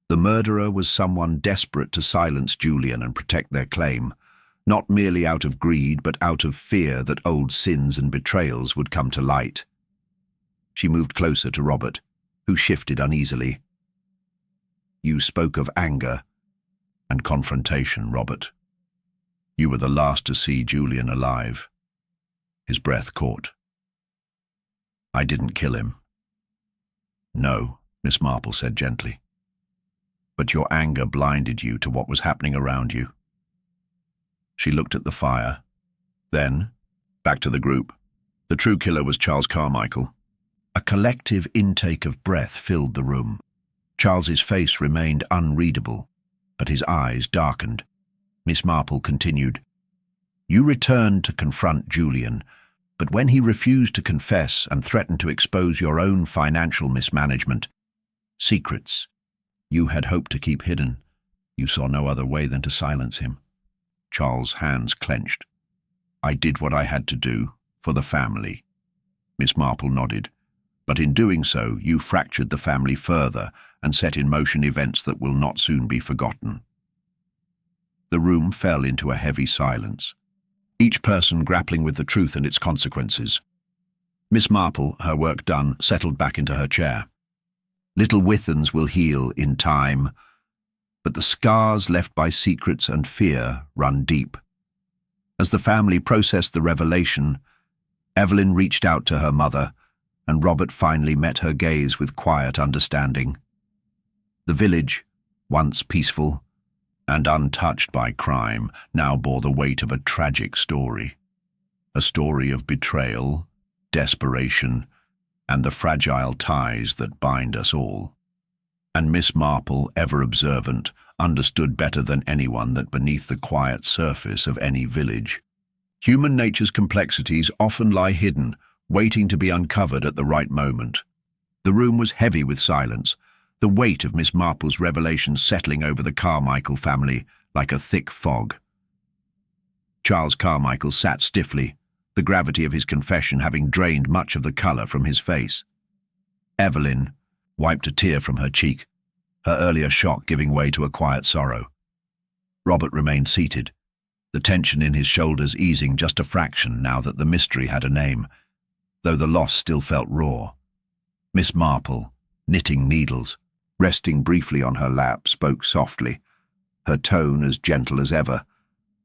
The murderer was someone desperate to silence Julian and protect their claim, not merely out of greed but out of fear that old sins and betrayals would come to light. She moved closer to Robert, who shifted uneasily. You spoke of anger and confrontation, Robert. You were the last to see Julian alive. His breath caught. I didn't kill him. No, Miss Marple said gently. But your anger blinded you to what was happening around you. She looked at the fire. Then, back to the group. The true killer was Charles Carmichael. A collective intake of breath filled the room. Charles's face remained unreadable, but his eyes darkened. Miss Marple continued, You returned to confront Julian, but when he refused to confess and threatened to expose your own financial mismanagement, secrets you had hoped to keep hidden, you saw no other way than to silence him. Charles' hands clenched. I did what I had to do for the family. Miss Marple nodded. But in doing so, you fractured the family further and set in motion events that will not soon be forgotten. The room fell into a heavy silence, each person grappling with the truth and its consequences. Miss Marple, her work done, settled back into her chair. Little Withens will heal in time, but the scars left by secrets and fear run deep. As the family processed the revelation, Evelyn reached out to her mother, and Robert finally met her gaze with quiet understanding. The village, once peaceful and untouched by crime, now bore the weight of a tragic story. A story of betrayal, desperation, and the fragile ties that bind us all. And Miss Marple, ever observant, understood better than anyone that beneath the quiet surface of any village, human nature's complexities often lie hidden, waiting to be uncovered at the right moment. The room was heavy with silence, the weight of Miss Marple's revelations settling over the Carmichael family like a thick fog. Charles Carmichael sat stiffly, the gravity of his confession having drained much of the colour from his face. Evelyn wiped a tear from her cheek, her earlier shock giving way to a quiet sorrow. Robert remained seated, the tension in his shoulders easing just a fraction now that the mystery had a name, though the loss still felt raw. Miss Marple, knitting needles, resting briefly on her lap, spoke softly, her tone as gentle as ever,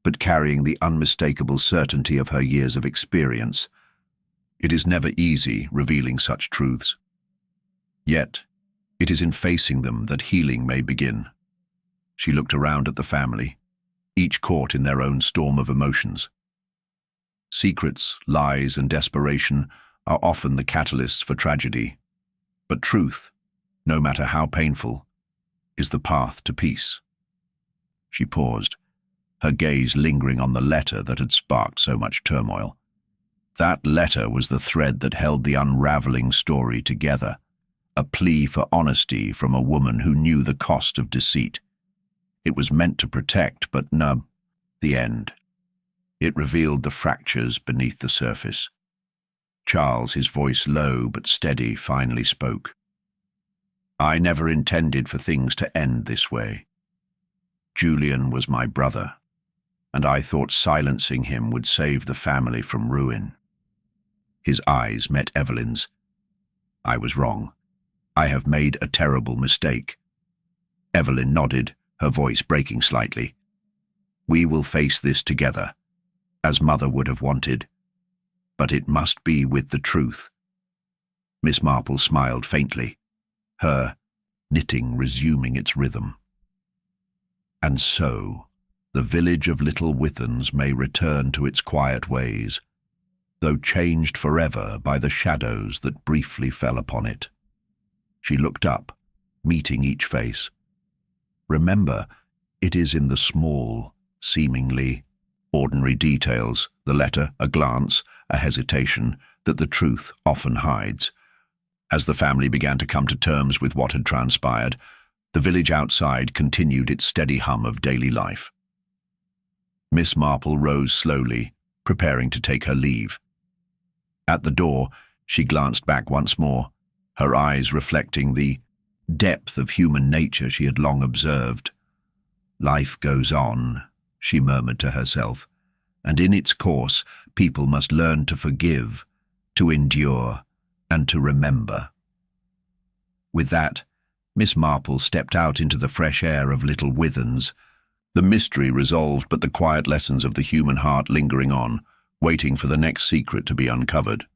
but carrying the unmistakable certainty of her years of experience. It is never easy revealing such truths. Yet, it is in facing them that healing may begin. She looked around at the family, each caught in their own storm of emotions. Secrets, lies, and desperation are often the catalysts for tragedy, but truth, no matter how painful, is the path to peace. She paused, her gaze lingering on the letter that had sparked so much turmoil. That letter was the thread that held the unraveling story together, a plea for honesty from a woman who knew the cost of deceit. It was meant to protect, but no, the end. It revealed the fractures beneath the surface. Charles, his voice low but steady, finally spoke. I never intended for things to end this way. Julian was my brother, and I thought silencing him would save the family from ruin. His eyes met Evelyn's. I was wrong. I have made a terrible mistake. Evelyn nodded, her voice breaking slightly. We will face this together, as Mother would have wanted, but it must be with the truth. Miss Marple smiled faintly, her knitting resuming its rhythm. And so, the village of Little Withens may return to its quiet ways, though changed forever by the shadows that briefly fell upon it. She looked up, meeting each face. Remember, it is in the small, seemingly ordinary details, the letter, a glance, a hesitation, that the truth often hides. As the family began to come to terms with what had transpired, the village outside continued its steady hum of daily life. Miss Marple rose slowly, preparing to take her leave. At the door, she glanced back once more, her eyes reflecting the depth of human nature she had long observed. Life goes on, she murmured to herself, and in its course, people must learn to forgive, to endure, and to remember. With that, Miss Marple stepped out into the fresh air of Little Withens, the mystery resolved but the quiet lessons of the human heart lingering on, waiting for the next secret to be uncovered.